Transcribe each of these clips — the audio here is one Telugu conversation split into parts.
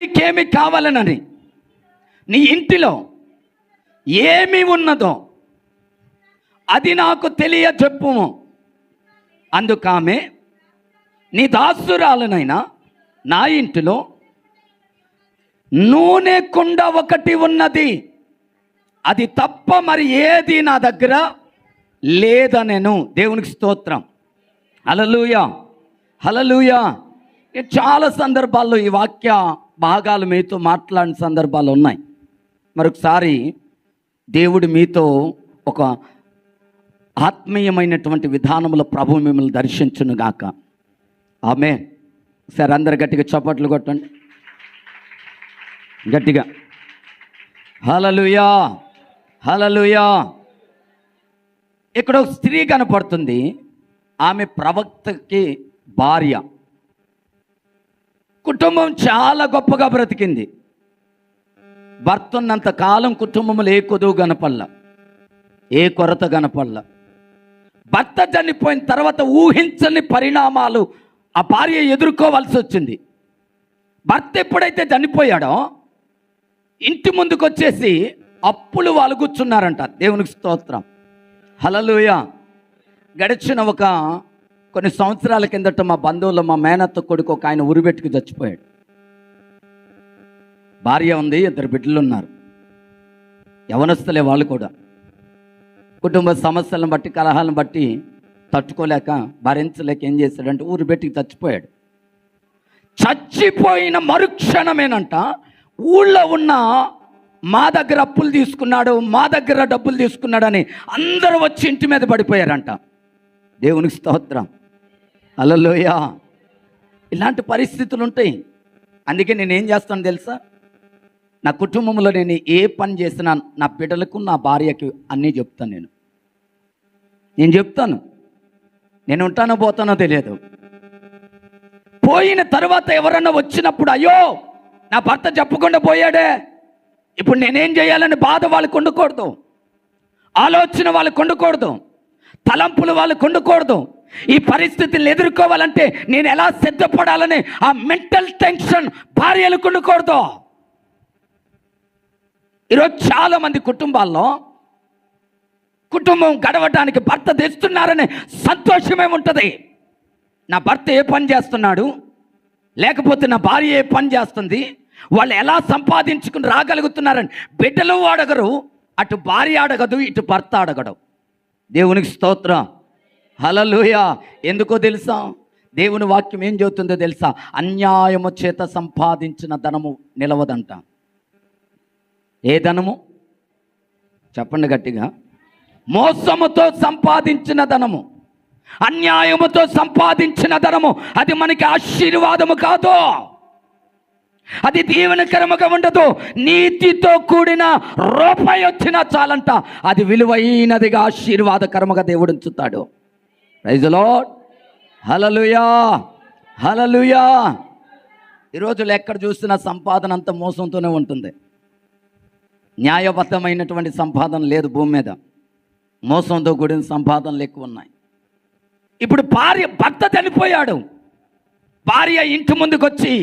నీకేమి కావాలనని, నీ ఇంటిలో ఏమి ఉన్నదో అది నాకు తెలియజెప్పుము. అందుకామె, నీ దాసురాలనైనా నా ఇంటిలో నూనె కుండ ఒకటి ఉన్నది, అది తప్ప మరి ఏది నా దగ్గర లేదనెను. దేవునికి స్తోత్రం. హల్లెలూయా, హల్లెలూయా. చాలా సందర్భాల్లో ఈ వాక్య భాగాలు మీతో మాట్లాడిన సందర్భాలు ఉన్నాయి. మరొకసారి దేవుడు మీతో ఒక ఆత్మీయమైనటువంటి విధానంలో ప్రభు మిమ్మల్ని దర్శించును గాక. ఆమేన్. సరే, అందరు గట్టిగా చప్పట్లు కొట్టండి, గట్టిగా. హల్లెలూయా, హల్లెలూయా. ఇక్కడ ఒక స్త్రీ కనపడుతుంది. ఆమె ప్రవక్తకి భార్య. కుటుంబం చాలా గొప్పగా బ్రతికింది. భర్త ఉన్నంత కాలం కుటుంబంలో ఏ కొదువు కనపల్ల, ఏ కొరత కనపల్ల. భర్త చనిపోయిన తర్వాత ఊహించని పరిణామాలు ఆ భార్య ఎదుర్కోవాల్సి వచ్చింది. భర్త ఎప్పుడైతే చనిపోయాడో ఇంటి ముందుకు వచ్చేసి అప్పులు వాళ్ళు కూర్చున్నారంట. దేవునికి స్తోత్రం. హల్లెలూయా. గడిచిన కొన్ని సంవత్సరాల కిందట మా బంధువులు, మా మేనత్త కొడుకు ఒక ఆయన ఉరిబెట్టుకు చచ్చిపోయాడు. భార్య ఉంది, 2 బిడ్డలు ఉన్నారు. యవనస్తులే వాళ్ళు కూడా. కుటుంబ సమస్యలను బట్టి, కలహాలను బట్టి తట్టుకోలేక, భరించలేక ఏం చేశాడంటే ఊరిబెట్టుకు చచ్చిపోయాడు. చచ్చిపోయిన మరుక్షణమేనంట ఊళ్ళో ఉన్న మా దగ్గర అప్పులు తీసుకున్నాడు, మా దగ్గర డబ్బులు తీసుకున్నాడని అందరూ వచ్చి ఇంటి మీద పడిపోయారంట. దేవునికి స్తోత్రం. హల్లెలూయా. ఇలాంటి పరిస్థితులు ఉంటాయి. అందుకే నేనేం చేస్తాను తెలుసా, నా కుటుంబంలో నేను ఏ పని చేసినా నా బిడ్డలకు, నా భార్యకి అన్నీ చెప్తాను. నేను చెప్తాను. నేను ఉంటానో పోతానో తెలియదు. పోయిన తర్వాత ఎవరన్నా వచ్చినప్పుడు, అయ్యో నా భర్త చెప్పకుండా పోయాడే, ఇప్పుడు నేనేం చేయాలని బాధ వాళ్ళకు ఉండకూడదు, ఆలోచన వాళ్ళకు ఉండకూడదు, తలంపులు వాళ్ళకు ఉండకూడదు. ఈ పరిస్థితిని ఎదుర్కోవాలంటే నేను ఎలా సిద్ధపడాలని ఆ మెంటల్ టెన్షన్ భార్యలకు ఉండకూడదు. ఈరోజు చాలామంది కుటుంబాల్లో కుటుంబం గడవటానికి భర్త తెస్తున్నారనే సంతోషమే ఉంటుంది. నా భర్త ఏ పని చేస్తున్నాడు, లేకపోతే నా భార్య ఏ పని చేస్తుంది, వాళ్ళు ఎలా సంపాదించుకుని రాగలుగుతున్నారని బిడ్డలు అడగరు, అటు భార్య అడగదు, ఇటు భర్త అడగడు. దేవునికి స్తోత్రం. హల్లెలూయా. ఎందుకో తెలుసా, దేవుని వాక్యం ఏం చెబుతుందో తెలుసా, అన్యాయము చేత సంపాదించిన ధనము నిలవదంట. ఏ ధనము చెప్పండి గట్టిగా. మోసముతో సంపాదించిన ధనము, అన్యాయముతో సంపాదించిన ధనము అది మనకి ఆశీర్వాదము కాదు, అది దీవెనకరముగా ఉండదు. నీతితో కూడిన రూపాయి వచ్చినా చాలంట, అది విలువైనదిగా ఆశీర్వాదకరముగా దేవుడు ఉంచుతాడు. Praise the Lord. Hallelujah, hallelujah. ఈరోజులో ఎక్కడ చూసినా సంపాదన అంతా మోసంతోనే ఉంటుంది. న్యాయబద్ధమైనటువంటి సంపాదన లేదు భూమి మీద, మోసంతో కూడిన సంపాదనలు ఎక్కువ ఉన్నాయి. ఇప్పుడు భర్త చనిపోయాడు, భార్య ఇంటి ముందుకు వచ్చి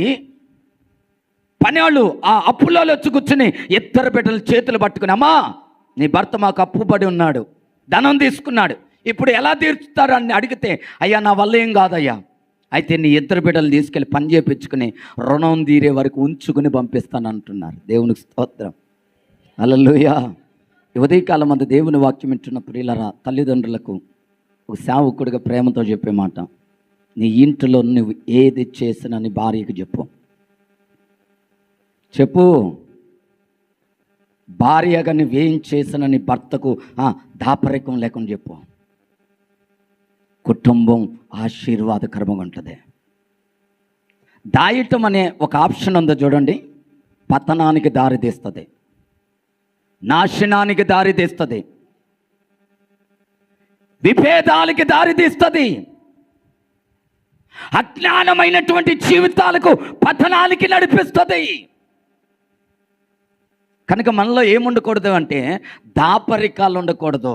పనివాళ్ళు ఆ అప్పులో వచ్చి కూర్చుని 2 బిడ్డలు చేతులు పట్టుకుని, అమ్మా నీ భర్త మాకు అప్పు పడి ఉన్నాడు, ధనం తీసుకున్నాడు, ఇప్పుడు ఎలా తీర్చుతారు అని అడిగితే, అయ్యా నా వల్ల ఏం కాదయ్యా, అయితే నీ 2 బిడ్డలు తీసుకెళ్ళి పని చేయించుకుని రుణం తీరే వరకు ఉంచుకుని పంపిస్తాను అంటున్నారు. దేవునికి స్తోత్రం. హల్లెలూయా. ఉదయకాలం అంతా దేవుని వాక్యం వింటున్న ప్రియులరా, తల్లిదండ్రులకు ఒక సేవకుడిగా ప్రేమతో చెప్పే మాట, నీ ఇంటిలో నువ్వు ఏది చేసినా నీ భార్యకు చెప్పు. భార్యగా నువ్వేం చేసినా నీ భర్తకు దాపరికం లేకుండా చెప్పు. కుటుంబం ఆశీర్వాదకరంగా ఉంటుంది. దాయటం అనే ఒక ఆప్షన్ ఉందో చూడండి, పతనానికి దారి తీస్తుంది, నాశనానికి దారి తీస్తుంది, విభేదాలకి దారి తీస్తుంది, అజ్ఞానమైనటువంటి జీవితాలకు పతనానికి నడిపిస్తుంది. కనుక మనలో ఏముండకూడదు అంటే దాపరికాలు ఉండకూడదు.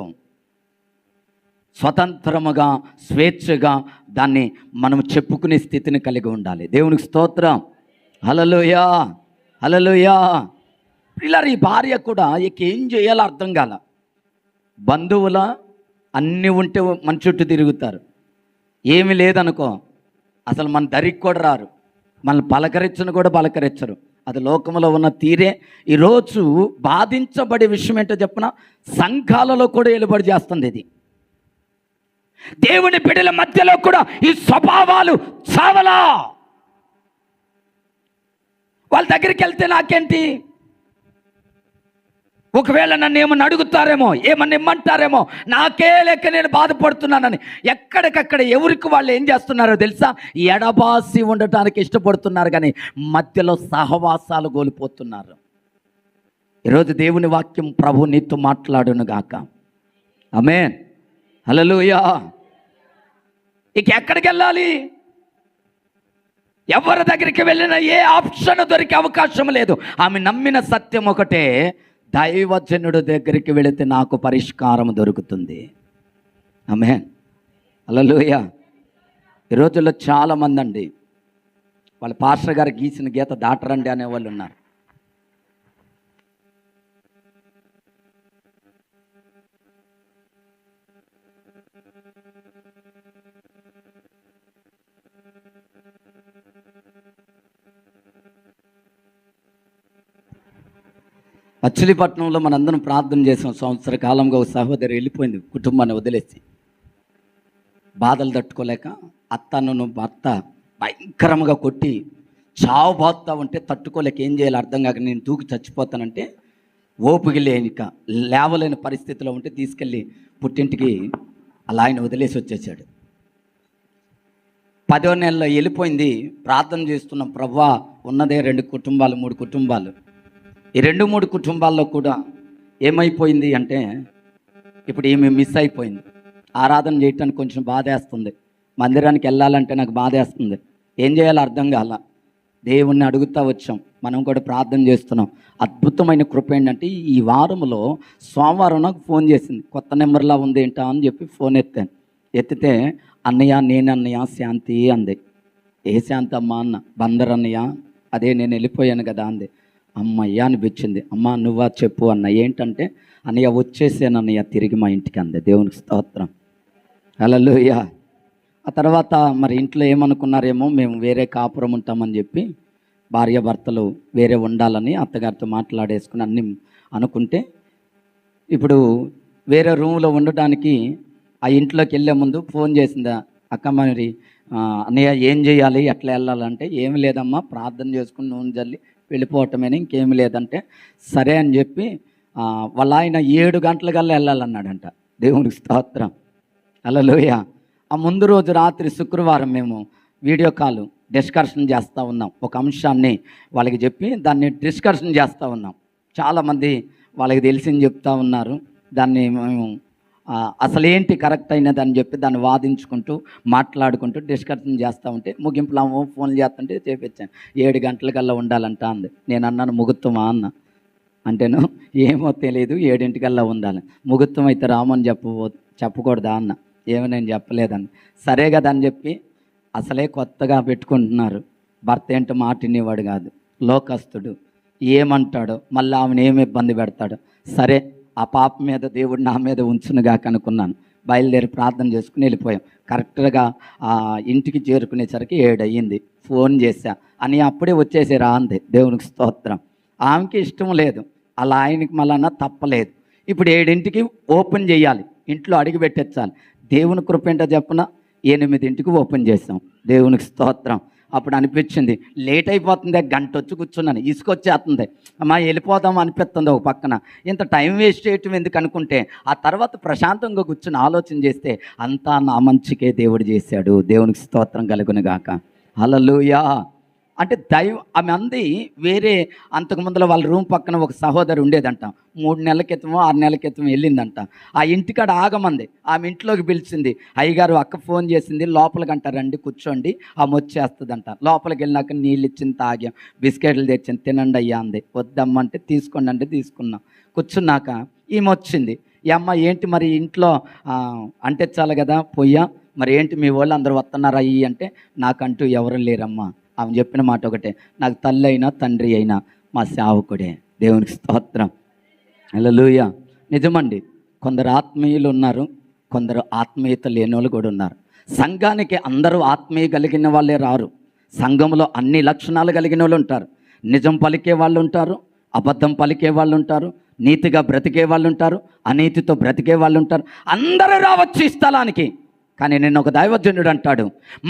స్వతంత్రముగా, స్వేచ్ఛగా దాన్ని మనం చెప్పుకునే స్థితిని కలిగి ఉండాలి. దేవునికి స్తోత్రం. హల్లెలూయా. హల్లెలూయా. ఇలా ఈ భార్య కూడా ఇక ఏం చేయాలో అర్థం కాల. బంధువుల అన్నీ ఉంటే మన చుట్టూ తిరుగుతారు, ఏమి లేదనుకో అసలు మన దరికి కూడా రారు, మనల్ని పలకరించను కూడా పలకరించరు. అది లోకంలో ఉన్న తీరే. ఈరోజు బాధించబడే విషయం ఏంటో చెప్పిన, సంఘాలలో కూడా వెలుబడి చేస్తుంది ఇది. దేవుని బిడ్డల మధ్యలో కూడా ఈ స్వభావాలు చావలా. వాళ్ళ దగ్గరికి వెళ్తే నాకేంటి, ఒకవేళ నన్ను ఏమన్నా అడుగుతారేమో, ఏమన్నా ఇమ్మంటారేమో, నాకే లెక్క నేను బాధపడుతున్నానని ఎక్కడికక్కడ ఎవరికి వాళ్ళు ఏం చేస్తున్నారో తెలుసా, ఎడబాసి ఉండటానికి ఇష్టపడుతున్నారు, కానీ మధ్యలో సహవాసాలు కోల్పోతున్నారు. ఈరోజు దేవుని వాక్యం ప్రభు నీతో మాట్లాడును గాక. ఆమేన్. హల్లెలూయా. ఇక ఎక్కడికి వెళ్ళాలి? ఎవరి దగ్గరికి వెళ్ళినా ఏ ఆప్షన్ దొరికే అవకాశం లేదు. ఆమె నమ్మిన సత్యం ఒకటే, దైవజనుడు దగ్గరికి వెళితే నాకు పరిష్కారం దొరుకుతుంది. ఆమేన్. హల్లెలూయా. ఈ రోజుల్లో చాలామంది అండి, వాళ్ళ పాస్టర్ గారు గీసిన గీత దాటరండి అనేవాళ్ళు ఉన్నారు. మచిలీపట్నంలో మనందరం ప్రార్థన చేసాం. సంవత్సర కాలంగా ఒక సహోదరి వెళ్ళిపోయింది కుటుంబాన్ని వదిలేసి. బాధలు తట్టుకోలేక అత్తను భర్త భయంకరంగా కొట్టి చావు బాగుతా ఉంటే తట్టుకోలేక ఏం చేయాలి అర్థం కాక నేను దూకి చచ్చిపోతానంటే ఓపిక లేనిక లేవలేని పరిస్థితిలో ఉంటే తీసుకెళ్ళి పుట్టింటికి అలా ఆయన వదిలేసి వచ్చేసాడు. 10వ నెలలో వెళ్ళిపోయింది. ప్రార్థన చేస్తున్నాం, ప్రభువా ఉన్నదే 2 కుటుంబాలు 3 కుటుంబాలు. ఈ 2-3 కుటుంబాల్లో కూడా ఏమైపోయింది అంటే, ఇప్పుడు ఈమె మిస్ అయిపోయింది. ఆరాధన చేయటానికి కొంచెం బాధేస్తుంది, మందిరానికి వెళ్ళాలంటే నాకు బాధేస్తుంది, ఏం చేయాలో అర్థం కాల. దేవుణ్ణి అడుగుతూ వచ్చాం, మనం కూడా ప్రార్థన చేస్తున్నాం. అద్భుతమైన కృప ఏంటంటే, ఈ వారంలో సోమవారం నాకు ఫోన్ చేసింది. కొత్త నెంబర్లా ఉంది ఏంటా అని చెప్పి ఫోన్ ఎత్తితే అన్నయ్య నేనన్నయ్య శాంతి అంది. ఏ శాంతి అమ్మా అన్న. బందర్ అన్నయ్య, అదే నేను వెళ్ళిపోయాను కదా అంది. అమ్మయ్య అనిపించింది. అమ్మ నువ్వా చెప్పు అన్న. ఏంటంటే అన్నయ్య వచ్చేసానన్నయ్య తిరిగి మా ఇంటికి అంది. దేవునికి స్తోత్రం. హల్లెలూయా. ఆ తర్వాత మరి ఇంట్లో ఏమనుకున్నారేమో, మేము వేరే కాపురం ఉంటామని చెప్పి భార్యాభర్తలు వేరే ఉండాలని అత్తగారితో మాట్లాడేసుకుని అన్నీ అనుకుంటే, ఇప్పుడు వేరే రూమ్లో ఉండటానికి ఆ ఇంట్లోకి వెళ్ళే ముందు ఫోన్ చేసిందా, అక్క మరి అన్నయ్య ఏం చేయాలి, ఎట్లా వెళ్ళాలంటే, ఏమి లేదమ్మా ప్రార్థన చేసుకుని నూనె జల్లి వెళ్ళిపోవటమేనా, ఇంకేమి లేదంటే సరే అని చెప్పి వాళ్ళ ఆయన 7 గంటలకల్లా వెళ్ళాలన్నాడంట. దేవునికి స్తోత్రం. హల్లెలూయా. ఆ ముందు రోజు రాత్రి శుక్రవారం మేము వీడియో కాల్ డిస్కషన్ చేస్తూ ఉన్నాం. ఒక అంశాన్ని వాళ్ళకి చెప్పి దాన్ని డిస్కషన్ చేస్తూ ఉన్నాం. చాలామంది వాళ్ళకి తెలిసింది చెప్తా ఉన్నారు. దాన్ని మేము అసలేంటి కరెక్ట్ అయినదని చెప్పి దాన్ని వాదించుకుంటూ మాట్లాడుకుంటూ డిస్కషన్ చేస్తూ ఉంటే ముగింపులో ఫోన్లు చేస్తుంటే చేపించాను. 7 గంటలకల్లా ఉండాలంట అంది. నేను అన్నాను ముహూర్తమా అన్న. అంటేను ఏమో తెలియదు, 7 ఉండాలి. ముహూర్తం అయితే రామని చెప్పకూడదా అన్న. ఏమో నేను చెప్పలేదని. సరే కదా అని చెప్పి అసలే కొత్తగా పెట్టుకుంటున్నారు. భర్త ఏంటో మాట వినేవాడు కాదు, లోకస్తుడు, ఏమంటాడో మళ్ళీ ఆమెను ఏమి ఇబ్బంది పెడతాడో. సరే ఆ పాప మీద దేవుడు నా మీద ఉంచునుగా కనుక్కున్నాను. బయలుదేరి ప్రార్థన చేసుకుని వెళ్ళిపోయాం. కరెక్ట్గా ఇంటికి చేరుకునేసరికి 7 అయ్యింది. ఫోన్ చేశా అని అప్పుడే వచ్చేసారా అంది. దేవునికి స్తోత్రం. ఆమెకి ఇష్టం లేదు, అలా ఆయనకి మళ్ళా తప్పలేదు. ఇప్పుడు 7ంటికి ఓపెన్ చేయాలి, ఇంట్లో అడిగి పెట్టించాలి. దేవుని కృప ఏంటో చెప్పన 8ంటికి ఓపెన్ చేసాం. దేవునికి స్తోత్రం. అప్పుడు అనిపించింది లేట్ అయిపోతుంది, గంట వచ్చి కూర్చున్నాను, ఇసుకొచ్చేస్తుంది, అమ్మా వెళ్ళిపోదాం అనిపిస్తుంది ఒక పక్కన. ఇంత టైం వేస్ట్ చేయటం ఎందుకు అనుకుంటే ఆ తర్వాత ప్రశాంతంగా కూర్చుని ఆలోచన చేస్తే అంతా నా మంచికే దేవుడు చేశాడు. దేవునికి స్తోత్రం కలుగును గాక. హల్లెలూయా. అంటే ఆమె అంది వేరే అంతకుముందులో వాళ్ళ రూమ్ పక్కన ఒక సహోదరు ఉండేదంట. 3 నెలల క్రితమో 6 నెలల క్రితం వెళ్ళిందంట. ఆ ఇంటికాడ ఆగమంది. ఆమె ఇంట్లోకి పిలిచింది. అయ్యగారు అక్క ఫోన్ చేసింది, లోపలికంట రండి కూర్చోండి, ఆమె వచ్చేస్తుందంట. లోపలికి వెళ్ళినాక నీళ్ళు ఇచ్చింది, తాగాం, బిస్కెట్లు తెచ్చింది, తినండి అయ్యా అంది. వద్దమ్మంటే తీసుకోండి అంటే తీసుకున్నాం. కూర్చున్నాక ఈమె వచ్చింది. ఈ అమ్మ ఏంటి మరి ఇంట్లో అంటించాలి కదా పొయ్య, మరి ఏంటి మీ వాళ్ళు అందరూ వస్తున్నారా అయ్యి అంటే, నాకంటూ ఎవరు లేరమ్మా. ఆమె చెప్పిన మాట ఒకటే, నాకు తల్లి అయినా తండ్రి అయినా మా సేవకుడే. దేవునికి స్తోత్రం. హల్లెలూయా. నిజమండి, కొందరు ఆత్మీయులు ఉన్నారు, కొందరు ఆత్మీయత లేని వాళ్ళు కూడా ఉన్నారు. సంఘానికి అందరూ ఆత్మీయ కలిగిన వాళ్ళే రారు. సంఘంలో అన్ని లక్షణాలు కలిగిన వాళ్ళు ఉంటారు. నిజం పలికే వాళ్ళు ఉంటారు, అబద్ధం పలికే వాళ్ళు ఉంటారు, నీతిగా బ్రతికే వాళ్ళు ఉంటారు, అనీతితో బ్రతికే వాళ్ళు ఉంటారు. అందరూ రావచ్చు ఈ స్థలానికి. కానీ నేను ఒక దైవజనుడు అంటాడు,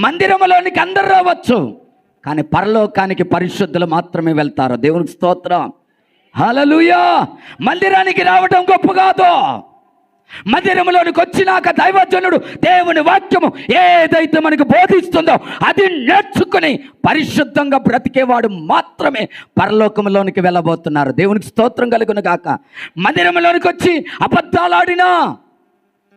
మందిరంలోనికి అందరూ రావచ్చు, కానీ పరలోకానికి పరిశుద్ధులు మాత్రమే వెళ్తారు. దేవునికి స్తోత్రం. హల్లెలూయా. మందిరానికి రావడం గొప్ప కాదు. మందిరంలోనికి వచ్చినాక దైవజనుడు దేవుని వాక్యము ఏదైతే మనకు బోధిస్తుందో అది నేర్చుకుని పరిశుద్ధంగా బ్రతికేవాడు మాత్రమే పరలోకంలోనికి వెళ్ళబోతున్నారు. దేవునికి స్తోత్రం కలుగును గాక. మందిరంలోనికి వచ్చి అబద్ధాలాడినా,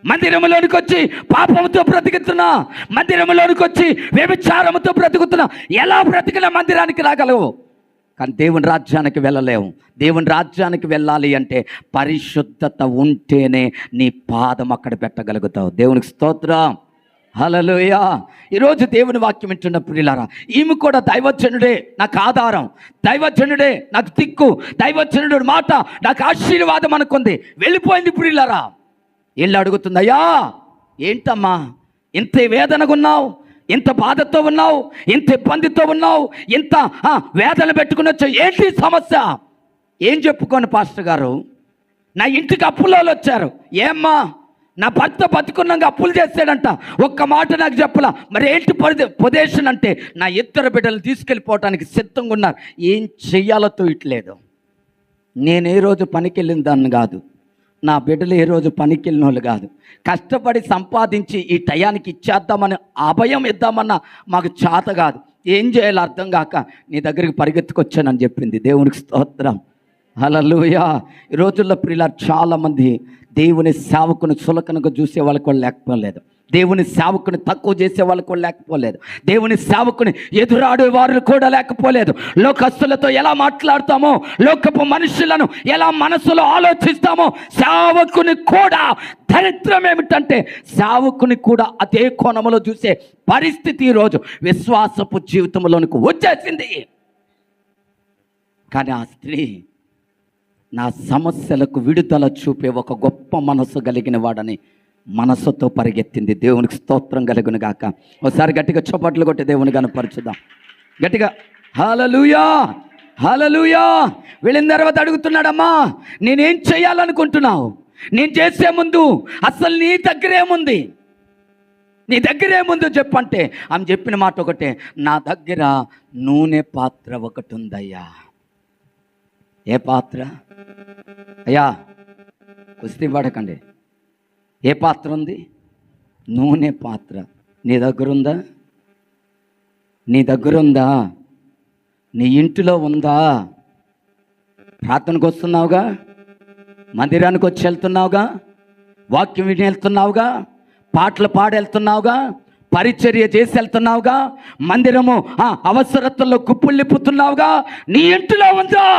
మందిరంలోనికి వచ్చి పాపంతో బ్రతుకుతున్నా, మందిరంలోనికి వచ్చి వ్యభిచారంతో బ్రతుకుతున్నా, ఎలా బ్రతికినా మందిరానికి రాగలవు, కానీ దేవుని రాజ్యానికి వెళ్ళలేవు. దేవుని రాజ్యానికి వెళ్ళాలి అంటే పరిశుద్ధత ఉంటేనే నీ పాదం అక్కడ పెట్టగలుగుతావు. దేవునికి స్తోత్రం. హల్లెలూయా. ఈరోజు దేవుని వాక్యం వింటున్న ప్రియులారా, ఈమె కూడా దైవజనుడే నాకు ఆధారం, దైవజనుడే నాకు దిక్కు, దైవజనుడు మాట నాకు ఆశీర్వాదం అనుకుంది. వెళ్ళిపోయింది ప్రియులారా. వీళ్ళు అడుగుతుంది, అయ్యా ఏంటమ్మా ఇంత వేదనగా ఉన్నావు, ఇంత బాధతో ఉన్నావు, ఇంత ఇబ్బందితో ఉన్నావు, ఇంత వేదన పెట్టుకుని వచ్చావు, ఏంటి సమస్య? ఏం చెప్పుకోను పాస్టర్ గారు, నా ఇంటికి అప్పులోళ్ళు వచ్చారు. ఏమ్మా, నా భర్త బతుకున్నాక అప్పులు చేస్తాడంట, ఒక్క మాట నాకు చెప్పలా. మరి ఏంటి పొజిషన్ అంటే, నా ఇద్దరు బిడ్డలు తీసుకెళ్ళిపోవటానికి సిద్ధంగా ఉన్నారు. ఏం చెయ్యాలో తోయట్లేదు. నేను ఏ రోజు పనికి వెళ్ళిన దాన్ని కాదు, నా బిడ్డలు ఏ రోజు పనికి వెళ్ళిన వాళ్ళు కాదు. కష్టపడి సంపాదించి ఈ టయానికి ఇచ్చేద్దామని అభయం ఇద్దామన్నా మాకు చేత కాదు. ఏం చేయాలో అర్థం కాక నీ దగ్గరికి పరిగెత్తుకొచ్చానని చెప్పింది. దేవునికి స్తోత్రం. హల్లెలూయా. ఈ రోజుల్లో ప్రియులారా, చాలామంది దేవుని సేవకుని చులకనగా చూసే వాళ్ళకి కూడా లేకపోలేదు, దేవుని సేవకుని తక్కువ చేసే వాళ్ళకు కూడా లేకపోలేదు, దేవుని సేవకుని ఎదురాడే వారు కూడా లేకపోలేదు. లోకస్తులతో ఎలా మాట్లాడతామో, లోకపు మనుషులను ఎలా మనసులో ఆలోచిస్తామో, సేవకుని కూడా దరిద్రం ఏమిటంటే సేవకుని కూడా అదే కోణంలో చూసే పరిస్థితి ఈరోజు విశ్వాసపు జీవితంలోనికి వచ్చేసింది. కానీ ఆ స్త్రీ నా సమస్యలకు విడుదల చూపే ఒక గొప్ప మనసు కలిగిన వాడని మనసుతో పరిగెత్తింది. దేవునికి స్తోత్రం కలుగును గాక. ఒకసారి గట్టిగా చప్పట్లు కొట్టి దేవుని కనపరచుదాం గట్టిగా. హల్లెలూయా, హల్లెలూయా. వెళ్ళిన తర్వాత అడుగుతున్నాడమ్మా, నేనేం చేయాలనుకుంటున్నావు? నేను చేసే ముందు అసలు నీ దగ్గరేముంది, నీ దగ్గరేముందో చెప్పంటే ఆమె చెప్పిన మాట ఒకటే, నా దగ్గర నూనె పాత్ర ఒకటి ఉందయ్యా. ఏ పాత్ర అయ్యా? కుస్తీ పడకండి. ఏ పాత్ర ఉంది? నూనె పాత్ర. నీ దగ్గరుందా? నీ దగ్గరుందా? నీ ఇంటిలో ఉందా? ప్రార్థనకు వస్తున్నావుగా, మందిరానికి వచ్చి వెళ్తున్నావుగా, వాక్యం విని వెళ్తున్నావుగా, పాటలు పాడి వెళ్తున్నావుగా, పరిచర్య చేసి వెళ్తున్నావుగా, మందిరము అవసరతల్లో కుప్పుళ్ళిప్పుతున్నావుగా, నీ ఇంటిలో ఉందా?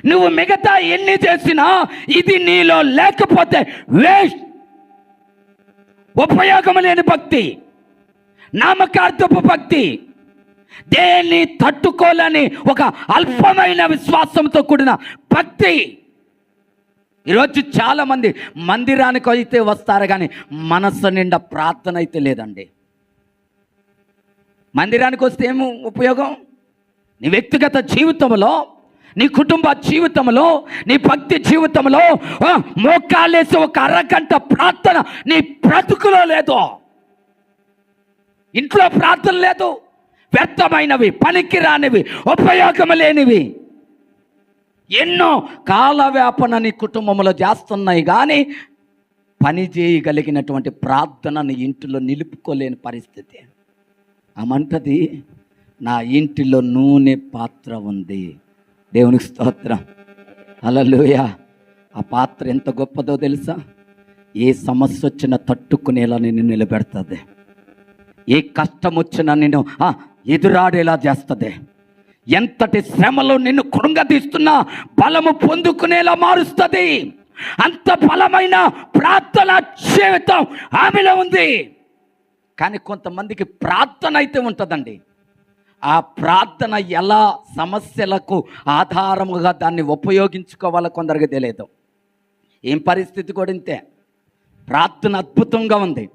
నువ్వు మిగతా ఎన్ని చేసినా ఇది నీలో లేకపోతే వేస్ట్, ఉపయోగం లేని భక్తి, నామకార్థపు భక్తి, దేన్ని తట్టుకోలేని ఒక అల్పమైన విశ్వాసంతో కూడిన భక్తి. ఈరోజు చాలామంది మందిరానికి అయితే వస్తారు కానీ మనసు నిండా ప్రార్థన అయితే లేదండి. మందిరానికి వస్తే ఏం ఉపయోగం? నీ వ్యక్తిగత జీవితంలో, నీ కుటుంబ జీవితంలో, నీ భక్తి జీవితంలో మోకాలేసి ఒక అరగంట ప్రార్థన నీ బ్రతుకులో లేదు. ఇంట్లో ప్రార్థన లేదు, వ్యర్థమైనవి, పనికిరానివి, ఉపయోగం లేనివి ఎన్నో కాలవ్యాపన నీ కుటుంబంలో చేస్తున్నాయి, కానీ పని చేయగలిగినటువంటి ప్రార్థనని ఇంటిలో నిలుపుకోలేని పరిస్థితి. అమంటది, నా ఇంటిలో నూనె పాత్ర ఉంది. దేవునికి స్తోత్రం. హల్లెలూయా. ఆ పాత్ర ఎంత గొప్పదో తెలుసా? ఏ సమస్య వచ్చినా తట్టుకునేలా నిన్ను నిలబెడుతుంది, ఏ కష్టం వచ్చినా నిన్ను ఎదురాడేలా చేస్తుంది, ఎంతటి శ్రమలో నిన్ను కృంగతీస్తున్నా బలము పొందుకునేలా మారుస్తుంది. అంత బలమైన ప్రార్థన జీవితం ఆమెలో ఉంది. కానీ కొంతమందికి ప్రార్థన అయితే ఉంటుందండి, ఆ ప్రార్థన ఎలా సమస్యలకు ఆధారముగా దాన్ని ఉపయోగించుకోవాలో కొందరికి తెలియదు. ఏం పరిస్థితి కూడా ఇంతే. ప్రార్థన అద్భుతంగా ఉంది,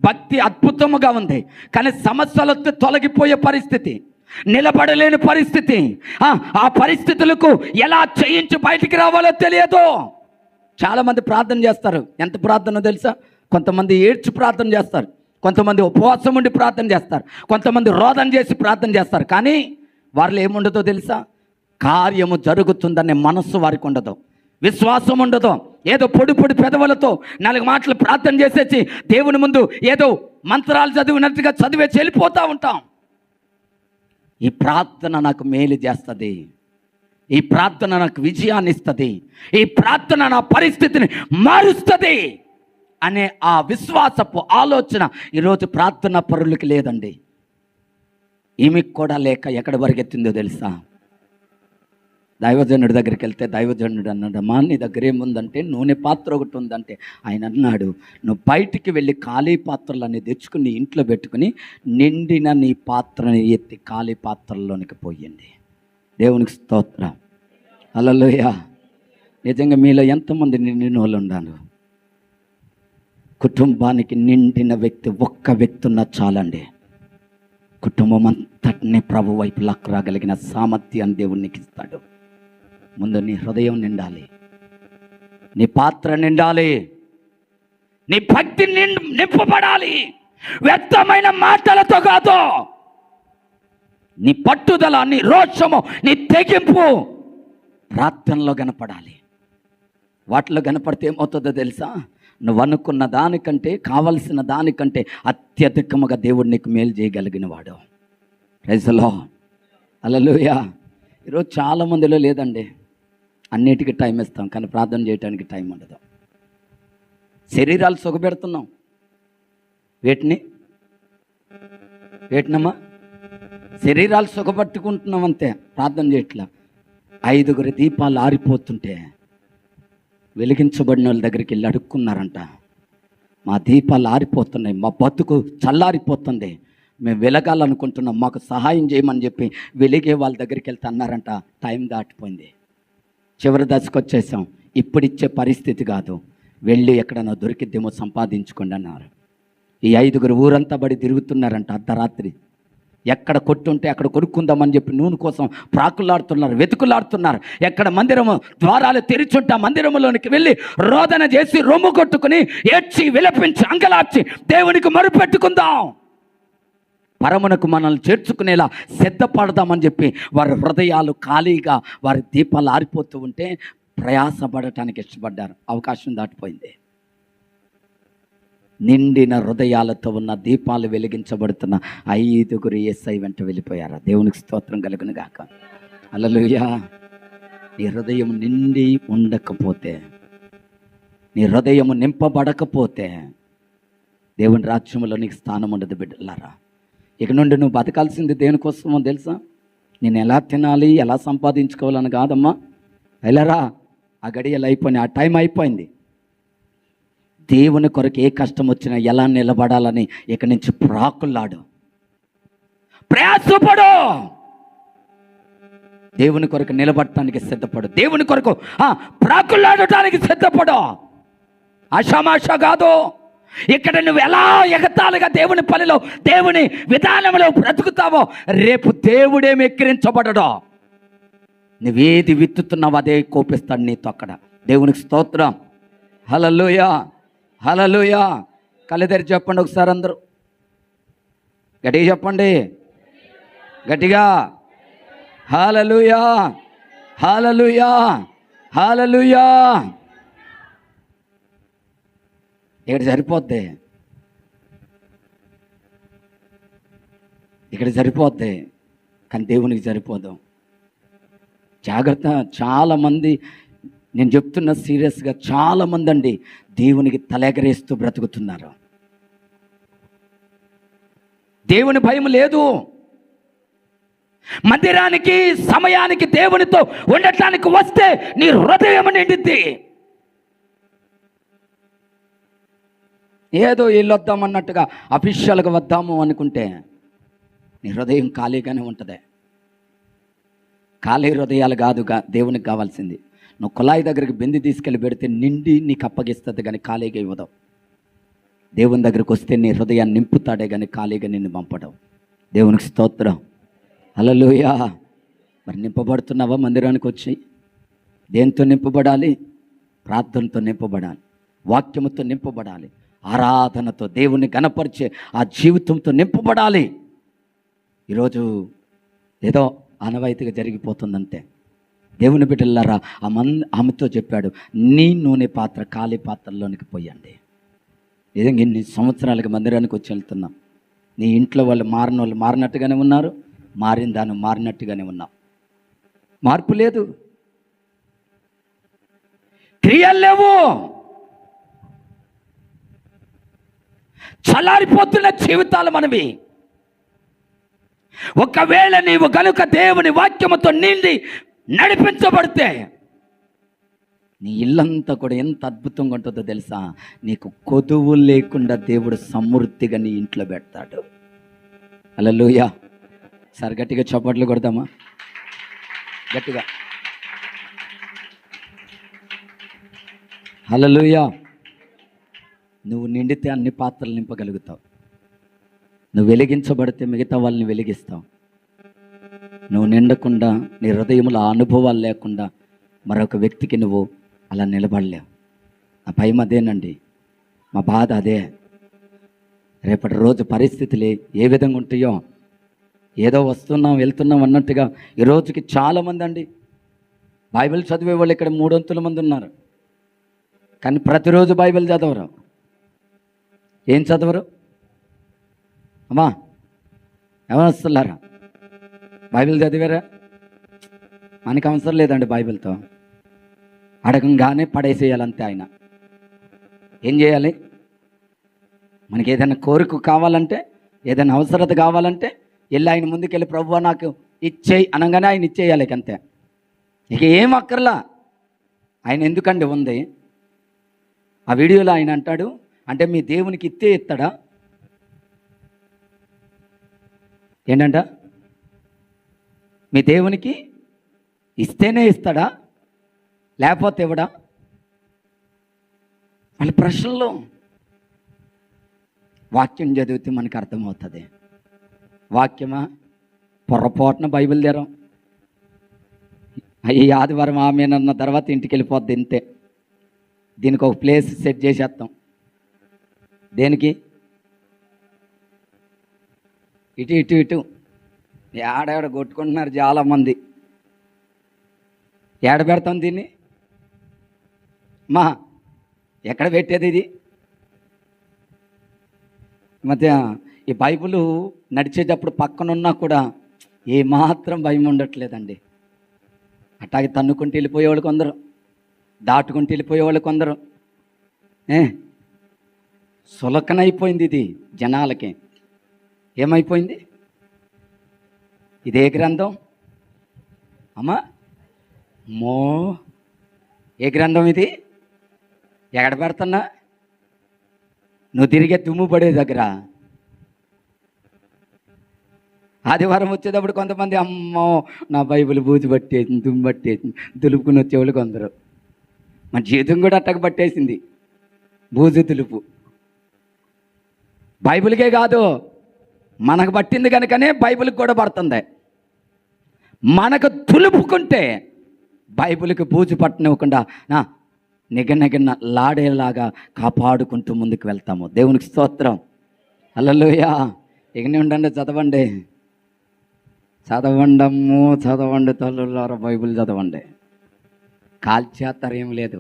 భక్తి అద్భుతముగా ఉంది, కానీ సమస్యలతో తొలగిపోయే పరిస్థితి, నిలబడలేని పరిస్థితి, ఆ పరిస్థితులకు ఎలా చేయించి బయటికి రావాలో తెలియదు. చాలామంది ప్రార్థన చేస్తారు. ఎంత ప్రార్థన తెలుసా? కొంతమంది ఏడ్చి ప్రార్థన చేస్తారు, కొంతమంది ఉపవాసం ఉండి ప్రార్థన చేస్తారు, కొంతమంది రోదన చేసి ప్రార్థన చేస్తారు. కానీ వారిలో ఏముండదో తెలుసా? కార్యము జరుగుతుందనే మనస్సు వారికి ఉండదు, విశ్వాసం ఉండదు. ఏదో పొడి పెదవులతో 4 మాటలు ప్రార్థన చేసేసి దేవుని ముందు ఏదో మంత్రాలు చదివినట్టుగా చదివేసి వెళ్ళిపోతూ ఉంటాం. ఈ ప్రార్థన నాకు మేలు చేస్తుంది, ఈ ప్రార్థన నాకు విజయాన్ని ఇస్తుంది, ఈ ప్రార్థన నా పరిస్థితిని మారుస్తుంది అనే ఆ విశ్వాసపు ఆలోచన ఈరోజు ప్రార్థనా పరులకి లేదండి. ఈమెకు కూడా లేక ఎక్కడి వరకు ఎత్తిందో తెలుసా? దైవజనుడి దగ్గరికి వెళ్తే దైవజనుడు అన్నాడు, అమ్మా నీ దగ్గర ఏముందంటే నూనె పాత్ర ఒకటి ఉందంటే ఆయన అన్నాడు, నువ్వు బయటికి వెళ్ళి ఖాళీ పాత్రలన్నీ తెచ్చుకుని ఇంట్లో పెట్టుకుని నిండిన నీ పాత్రని ఎత్తి ఖాళీ పాత్రలోనికి పోయండి. దేవునికి స్తోత్రం, హల్లెలూయా. నిజంగా మీలో ఎంతమంది నిండిన వాళ్ళు ఉన్నారు? కుటుంబానికి నిండిన వ్యక్తి ఒక్క వ్యక్తి ఉన్నా చాలండి. కుటుంబం అంతటిని ప్రభు వైపు లాక్కరాగలిగిన సామర్థ్యాన్ని దేవుడు నీకు ఇస్తాడు. ముందు నీ హృదయం నిండాలి, నీ పాత్ర నిండాలి, నీ భక్తి నింపబడాలి. వ్యర్థమైన మాటలతో కాదు, నీ పట్టుదల, నీ రోషము, నీ తెగింపు ప్రార్థనలో కనపడాలి. వాటిలో కనపడితే ఏమవుతుందో తెలుసా? నువ్వు అనుకున్న దానికంటే, కావలసిన దానికంటే అత్యధికముగా దేవుడు నీకు మేలు చేయగలిగిన వాడు. ప్రైజ్ ది లార్డ్, హల్లెలూయా. ఈరోజు చాలామందిలో లేదండి, అన్నిటికీ టైం ఇస్తాం కానీ ప్రార్థన చేయడానికి టైం ఉండదు. శరీరాలు సుఖపెడుతున్నాం, వేటినమ్మా శరీరాలు సుఖపట్టుకుంటున్నాం అంతే, ప్రార్థన చేయట్లా. 5 దీపాలు ఆరిపోతుంటే వెలిగించబడిన వాళ్ళ దగ్గరికి వెళ్ళి అడుక్కున్నారంట, మా దీపాలు ఆరిపోతున్నాయి, మా బతుకు చల్లారిపోతుంది, మేము వెలగాలనుకుంటున్నాం, మాకు సహాయం చేయమని చెప్పి వెలిగే వాళ్ళ దగ్గరికి వెళ్తే అన్నారంట, టైం దాటిపోయింది, చివరి దశకు వచ్చేసాం, ఇప్పుడు ఇచ్చే పరిస్థితి కాదు, వెళ్ళి ఎక్కడన్నా దొరికిద్దేమో సంపాదించుకోండి అన్నారు. ఈ 5 ఊరంతా బడి తిరుగుతున్నారంట. అర్ధరాత్రి ఎక్కడ కొట్టుంటే అక్కడ కొనుక్కుందామని చెప్పి నూనె కోసం ప్రాకులాడుతున్నారు, వెతుకులాడుతున్నారు. ఎక్కడ మందిరము ద్వారాలు తెరిచుంటే ఆ మందిరములోనికి వెళ్ళి రోదన చేసి రొమ్ము కొట్టుకుని ఏడ్చి విలపించి అంగలార్చి దేవునికి మొరుపెట్టుకుందాం, పరమునకు మనల్ని చేర్చుకునేలా సిద్ధపడదామని చెప్పి వారి హృదయాలు ఖాళీగా, వారి దీపాలు ఆరిపోతూ ఉంటే ప్రయాసపడటానికి ఇష్టపడ్డారు. అవకాశం దాటిపోయింది. నిండిన హృదయాలతో ఉన్న దీపాలు వెలిగించబడుతున్న 5 యేసయ్య వెంట వెళ్ళిపోయారు. దేవునికి స్తోత్రం కలుగును గాక, హల్లెలూయా. నీ హృదయం నిండి ఉండకపోతే, నీ హృదయం నింపబడకపోతే దేవుని రాజ్యంలో నీకు స్థానం ఉండదు బిడ్డలారా. ఇక నుండి నువ్వు బతకాల్సింది దేనికోసమో తెలుసా? నేను ఎలా తినాలి, ఎలా సంపాదించుకోవాలని కాదమ్మా. వెళ్ళరా, ఆ గడియలు అయిపోయినాయి, ఆ టైం అయిపోయింది. దేవుని కొరకు ఏ కష్టం వచ్చినా ఎలా నిలబడాలని ఇక నుంచి ప్రాకులాడు, ప్రయాసపడు, దేవుని కొరకు నిలబడటానికి సిద్ధపడు, దేవుని కొరకు ప్రాకులాడటానికి సిద్ధపడు. ఆషామాష కాదు. ఇక్కడ నువ్వు ఎలా ఎగతాళిగా దేవుని పనిలో, దేవుని విధానంలో బ్రతుకుతావో రేపు దేవుడేమి ఎక్కిరించబడడో. నువ్వేది విత్తుతున్నావు అదే కోపిస్తాడు నీతో అక్కడ. దేవునికి స్తోత్రం, హల్లెలూయా, హల్లెలూయా. కళ్ళెదరి చెప్పండి ఒకసారి, అందరూ గట్టిగా చెప్పండి, గట్టిగా, హల్లెలూయా, హల్లెలూయా, హల్లెలూయా. ఇక్కడ సరిపోద్ది, ఇక్కడ సరిపోద్ది, కానీ దేవునికి సరిపోదు. జాగ్రత్త. చాలామంది, నేను చెప్తున్నా సీరియస్గా, చాలామంది అండి దేవునికి తలెగరేస్తూ బ్రతుకుతున్నారు. దేవుని భయం లేదు. మందిరానికి సమయానికి దేవునితో ఉండటానికి వస్తే నీ హృదయం నిండిద్ది. ఏదో వెళ్ళొద్దామన్నట్టుగా అఫీషియల్గా వద్దాము అనుకుంటే నీ హృదయం ఖాళీగానే ఉంటుంది. ఖాళీ హృదయాలు కాదుగా దేవునికి కావాల్సింది. నువ్వు కుళాయి దగ్గరికి బింది తీసుకెళ్ళి పెడితే నిండి నీకు అప్పగిస్తుంది, కానీ ఖాళీగా ఇవ్వదావు. దేవుని దగ్గరికి వస్తే నీ హృదయాన్ని నింపుతాడే కానీ ఖాళీగా నిన్ను పంపడం. దేవునికి స్తోత్రం. హల్లెలూయా. మరి నింపబడుతున్నావా? మందిరానికి వచ్చి దేంతో నింపబడాలి? ప్రార్థనతో నింపబడాలి, వాక్యముతో నింపబడాలి, ఆరాధనతో, దేవుని గణపరిచే ఆ జీవితంతో నింపబడాలి. ఈరోజు ఏదో ఆనవాయితీగా జరిగిపోతుందంటే, దేవుని బిడ్డలారా, ఆమెతో చెప్పాడు, నీ నూనె పాత్ర ఖాళీ పాత్రలోనికి పోయండి. నిజంగా ఇన్ని సంవత్సరాలుగా మందిరానికి వచ్చి వెళ్తున్నాం. నీ ఇంట్లో వాళ్ళు మారినట్టుగానే ఉన్నారు, మారిన దాన్ని మారినట్టుగానే ఉన్నాం. మార్పు లేదు, క్రియలు లేవు, చల్లారిపోతున్న జీవితాలు మనవి. ఒకవేళ నీవు గనుక దేవుని వాక్యముతో నిండి నడిపించబడితే నీ ఇల్లంతా కూడా ఎంత అద్భుతంగా ఉంటుందో తెలుసా? నీకు కొదువు లేకుండా దేవుడు సమృద్ధిగా నీ ఇంట్లో పెడతాడు. హల్లెలూయా. సరే గట్టిగా చప్పట్లు కొడదామా? గట్టిగా హల్లెలూయా. నువ్వు నిండితే అన్ని పాత్రలు నింపగలుగుతావు. నువ్వు వెలిగించబడితే మిగతా వాళ్ళని వెలిగిస్తావు. నువ్వు నిండకుండా, నీ హృదయంలో అనుభవాలు లేకుండా మరొక వ్యక్తికి నువ్వు అలా నిలబడలేవు. నా భయం అదేనండి, మా బాధ అదే. రేపటి రోజు పరిస్థితులు ఏ విధంగా ఉంటాయో, ఏదో వస్తున్నాం వెళ్తున్నాం అన్నట్టుగా ఈ రోజుకి చాలామంది అండి బైబిల్ చదివే వాళ్ళు ఇక్కడ 300 మంది ఉన్నారు, కానీ ప్రతిరోజు బైబిల్ చదవరు. ఏం చదవరు అమ్మా? ఎవరొస్తున్నారా? బైబిల్ చదివారా? మనకి అవసరం లేదండి బైబిల్తో. అడగంగానే పడేసేయాలంతే. ఆయన ఏం చేయాలి? మనకి ఏదైనా కోరిక కావాలంటే, ఏదైనా అవసరత కావాలంటే వెళ్ళి ఆయన ముందుకెళ్ళి, ప్రభువా నాకు ఇచ్చేయి అనగానే ఆయన ఇచ్చేయాలి. అంతే, ఇక ఏం అక్కర్లా. ఆయన ఎందుకండి ఉంది? ఆ వీడియోలో ఆయన అంటాడు, అంటే మీ దేవునికి ఇస్తే ఇస్తాడా? ఏంటంట? మీ దేవునికి ఇస్తేనే ఇస్తాడా, లేకపోతే ఇవ్వడా? వాళ్ళ ప్రశ్నలో వాక్యం చదివితే మనకు అర్థమవుతుంది. వాక్యమా? పొరపాటున బైబిల్ తెరం, ఈ ఆదివారం ఆమెనన్న తర్వాత ఇంటికి వెళ్ళిపోద్ది. ఇంతే. దీనికి ఒక ప్లేస్ సెట్ చేసేస్తాం. దేనికి? ఇటు ఇటు ఇటు ఏడాడ కొట్టుకుంటున్నారు చాలామంది. ఏడ పెడతాం దీన్ని? ఎక్కడ పెట్టేది ఇది? మధ్య ఈ బైబిల్ నడిచేటప్పుడు పక్కనున్నా కూడా ఏమాత్రం భయం ఉండట్లేదండి. అట్లాగే తన్నుకుంటూ వెళ్ళిపోయేవాళ్ళు కొందరు, దాటుకుంటూ వెళ్ళిపోయేవాళ్ళు కొందరు. సులకనైపోయింది ఇది జనాలకి. ఏమైపోయింది? ఇదే గ్రంథం అమ్మా? ఏ గ్రంథం ఇది? ఎక్కడ పెడుతున్నా? నువ్వు తిరిగే దుమ్ము పడే దగ్గర. ఆదివారం వచ్చేటప్పుడు కొంతమంది, అమ్మో నా బైబిల్ బూజు పట్టేసింది, దుమ్ము పట్టేసింది, దులుపుకుని వచ్చేవాళ్ళు కొందరు. మన జీవితం కూడా అట్టకు పట్టేసింది, బూజు దులుపు. బైబిల్కే కాదు, మనకు పట్టింది కనుకనే బైబిల్కి కూడా పడుతుంది. మనకు తులుపుకుంటే బైబిల్కి బూజు పట్టనివ్వకుండా నిగనగిన లాడేలాగా కాపాడుకుంటూ ముందుకు వెళ్తాము. దేవునికి స్తోత్రం. హల్లెలూయా. ఇకనే ఉండండి, చదవండి, చదవండి తల్లులారా, బైబిల్ చదవండి. కాల్చేస్తారు, ఏం లేదు,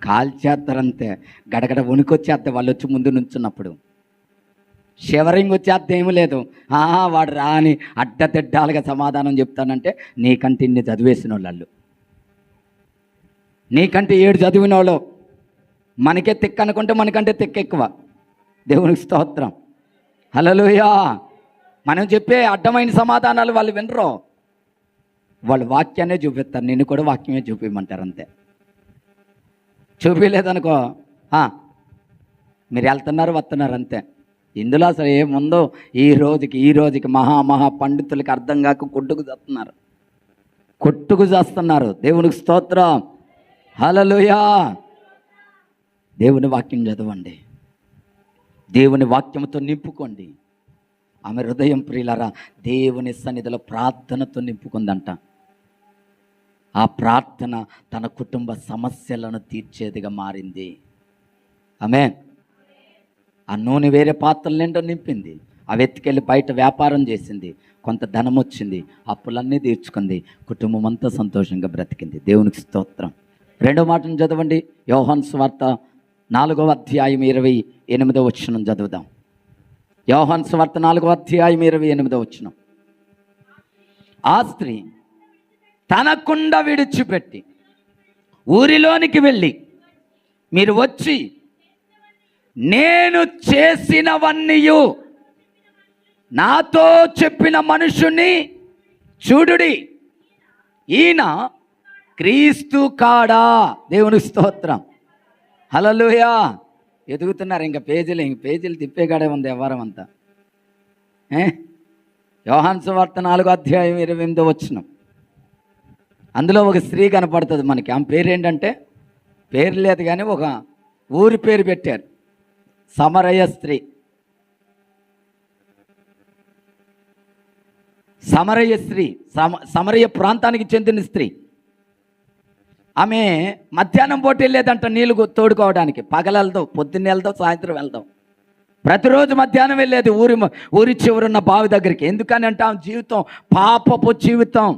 కాల్చేస్తారంతే. గడగడ వణుకొచ్చేస్తే వాళ్ళు వచ్చి ముందు నుంచున్నప్పుడు. షివరింగ్ వచ్చేస్తే ఏమీ లేదు. వాడు రాని అడ్డతిడ్డాలుగా సమాధానం చెప్తానంటే నీకంటే ఇన్ని చదివేసిన వాళ్ళు, నీకంటే 7 చదివిన వాళ్ళు. మనకే తిక్క అనుకుంటే మనకంటే తిక్క ఎక్కువ. దేవునికి స్తోత్రం. హల్లెలూయా. మనం చెప్పే అడ్డమైన సమాధానాలు వాళ్ళు వినరు. వాళ్ళు వాక్యాన్నే చూపిస్తారు, నిన్ను కూడా వాక్యమే చూపించమంటారు. అంతే. చూపించలేదనుకో, మీరు వెళ్తున్నారు వస్తున్నారు అంతే. ఇందులో అసలు ఏముందో ఈ రోజుకి మహా పండితులకి అర్థం కాక కొట్టుకు చేస్తున్నారు. దేవునికి స్తోత్రం, హల్లెలూయా. దేవుని వాక్యం చదవండి, దేవుని వాక్యంతో నింపుకోండి. ఆమె హృదయం ప్రియులారా దేవుని సన్నిధిలో ప్రార్థనతో నింపుకుందంట. ఆ ప్రార్థన తన కుటుంబ సమస్యలను తీర్చేదిగా మారింది. ఆమేన్. ఆ నూనె వేరే పాత్రలేంటో నింపింది, అవి ఎత్తుకెళ్ళి బయట వ్యాపారం చేసింది, కొంత ధనం వచ్చింది, అప్పులన్నీ తీర్చుకుంది, కుటుంబం అంతా సంతోషంగా బ్రతికింది. దేవునికి స్తోత్రం. రెండో మాటను చదవండి, యోహాను సువార్త 4వ అధ్యాయం 28వ వచనం చదువుదాం. యోహాను సువార్త 4వ అధ్యాయం 28వ వచనం. ఆ స్త్రీ తన కుండ విడిచిపెట్టి ఊరిలోనికి వెళ్ళి, మీరు వచ్చి నేను చేసినవన్నీ నాతో చెప్పిన మనుషుని చూడుడి, ఈయన క్రీస్తు కాడా. దేవుని స్తోత్రం, హల్లెలూయా. ఎదుగుతున్నారు ఇంక పేజీలు తిప్పేగాడే ఉంది వ్యవహారం అంతా. యోహాను సువార్త 4వ అధ్యాయం 28వ వచనం. అందులో ఒక స్త్రీ కనపడుతుంది మనకి. ఆమె పేరు ఏంటంటే, పేరు లేదు కానీ ఒక ఊరి పేరు పెట్టారు, సమరయ స్త్రీ. సమరయ ప్రాంతానికి చెందిన స్త్రీ. ఆమె మధ్యాహ్నం పూట వెళ్ళేదంట నీళ్ళు తోడుకోవడానికి. పగలెళ్దాం, పొద్దున్న వెళ్దాం, సాయంత్రం వెళ్దాం. ప్రతిరోజు మధ్యాహ్నం వెళ్ళేది ఊరి చివరున్న బావి దగ్గరికి. ఎందుకని అంటే ఆమె జీవితం పాపపు జీవితం,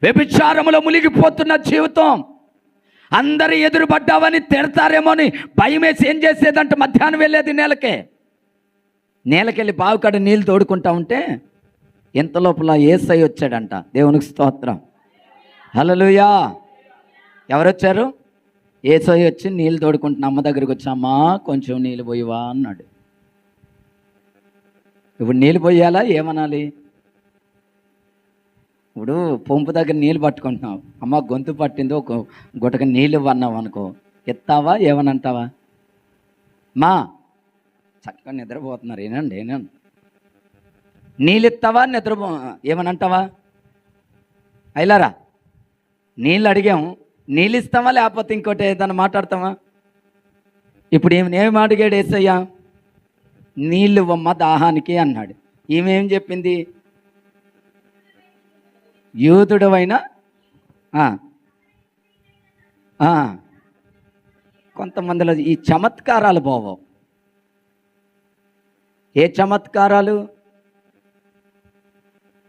వ్యభిచారములో మునిగిపోతున్న జీవితం. అందరు ఎదురుపడ్డావని తిడతారేమో అని భయం వేసి ఏం చేసేదంటే మధ్యాహ్నం వెళ్ళేది నేలకెళ్ళి బావికాడ నీళ్ళు తోడుకుంటా ఉంటే ఇంత లోపల యేసయ్య వచ్చాడంట. దేవునికి స్తోత్రం, హల్లెలూయా. ఎవరొచ్చారు? యేసయ్య వచ్చి నీళ్ళు తోడుకుంటున్న అమ్మ దగ్గరికి వచ్చి, అమ్మా కొంచెం నీళ్ళు పోయివా అన్నాడు. ఇప్పుడు నీళ్ళు పోయాలా ఏమనాలి? ఇప్పుడు పంపు దగ్గర నీళ్ళు పట్టుకుంటున్నావు, అమ్మ గొంతు పట్టింది, ఒక గుటక నీళ్ళు ఇవ్వన్నావు అనుకో, ఎత్తావా ఏమనంటావా? మా చక్కగా నిద్రపోతున్నారు, ఏనండి నీళ్ళు ఇస్తావా ఏమనంటావా? అయిలారా నీళ్ళు అడిగాము, నీళ్ళు ఇస్తావా లేకపోతే ఇంకోటి ఏదైనా మాట్లాడతావా? ఇప్పుడు ఏమి అడిగాడు యేసయ్య? నీళ్ళు ఇవ్వమ్మ దాహానికి అన్నాడు. ఈమెం చెప్పింది? యూదుడవైనా కొంతమందిలో ఈ చమత్కారాలు పోవో. ఏ చమత్కారాలు?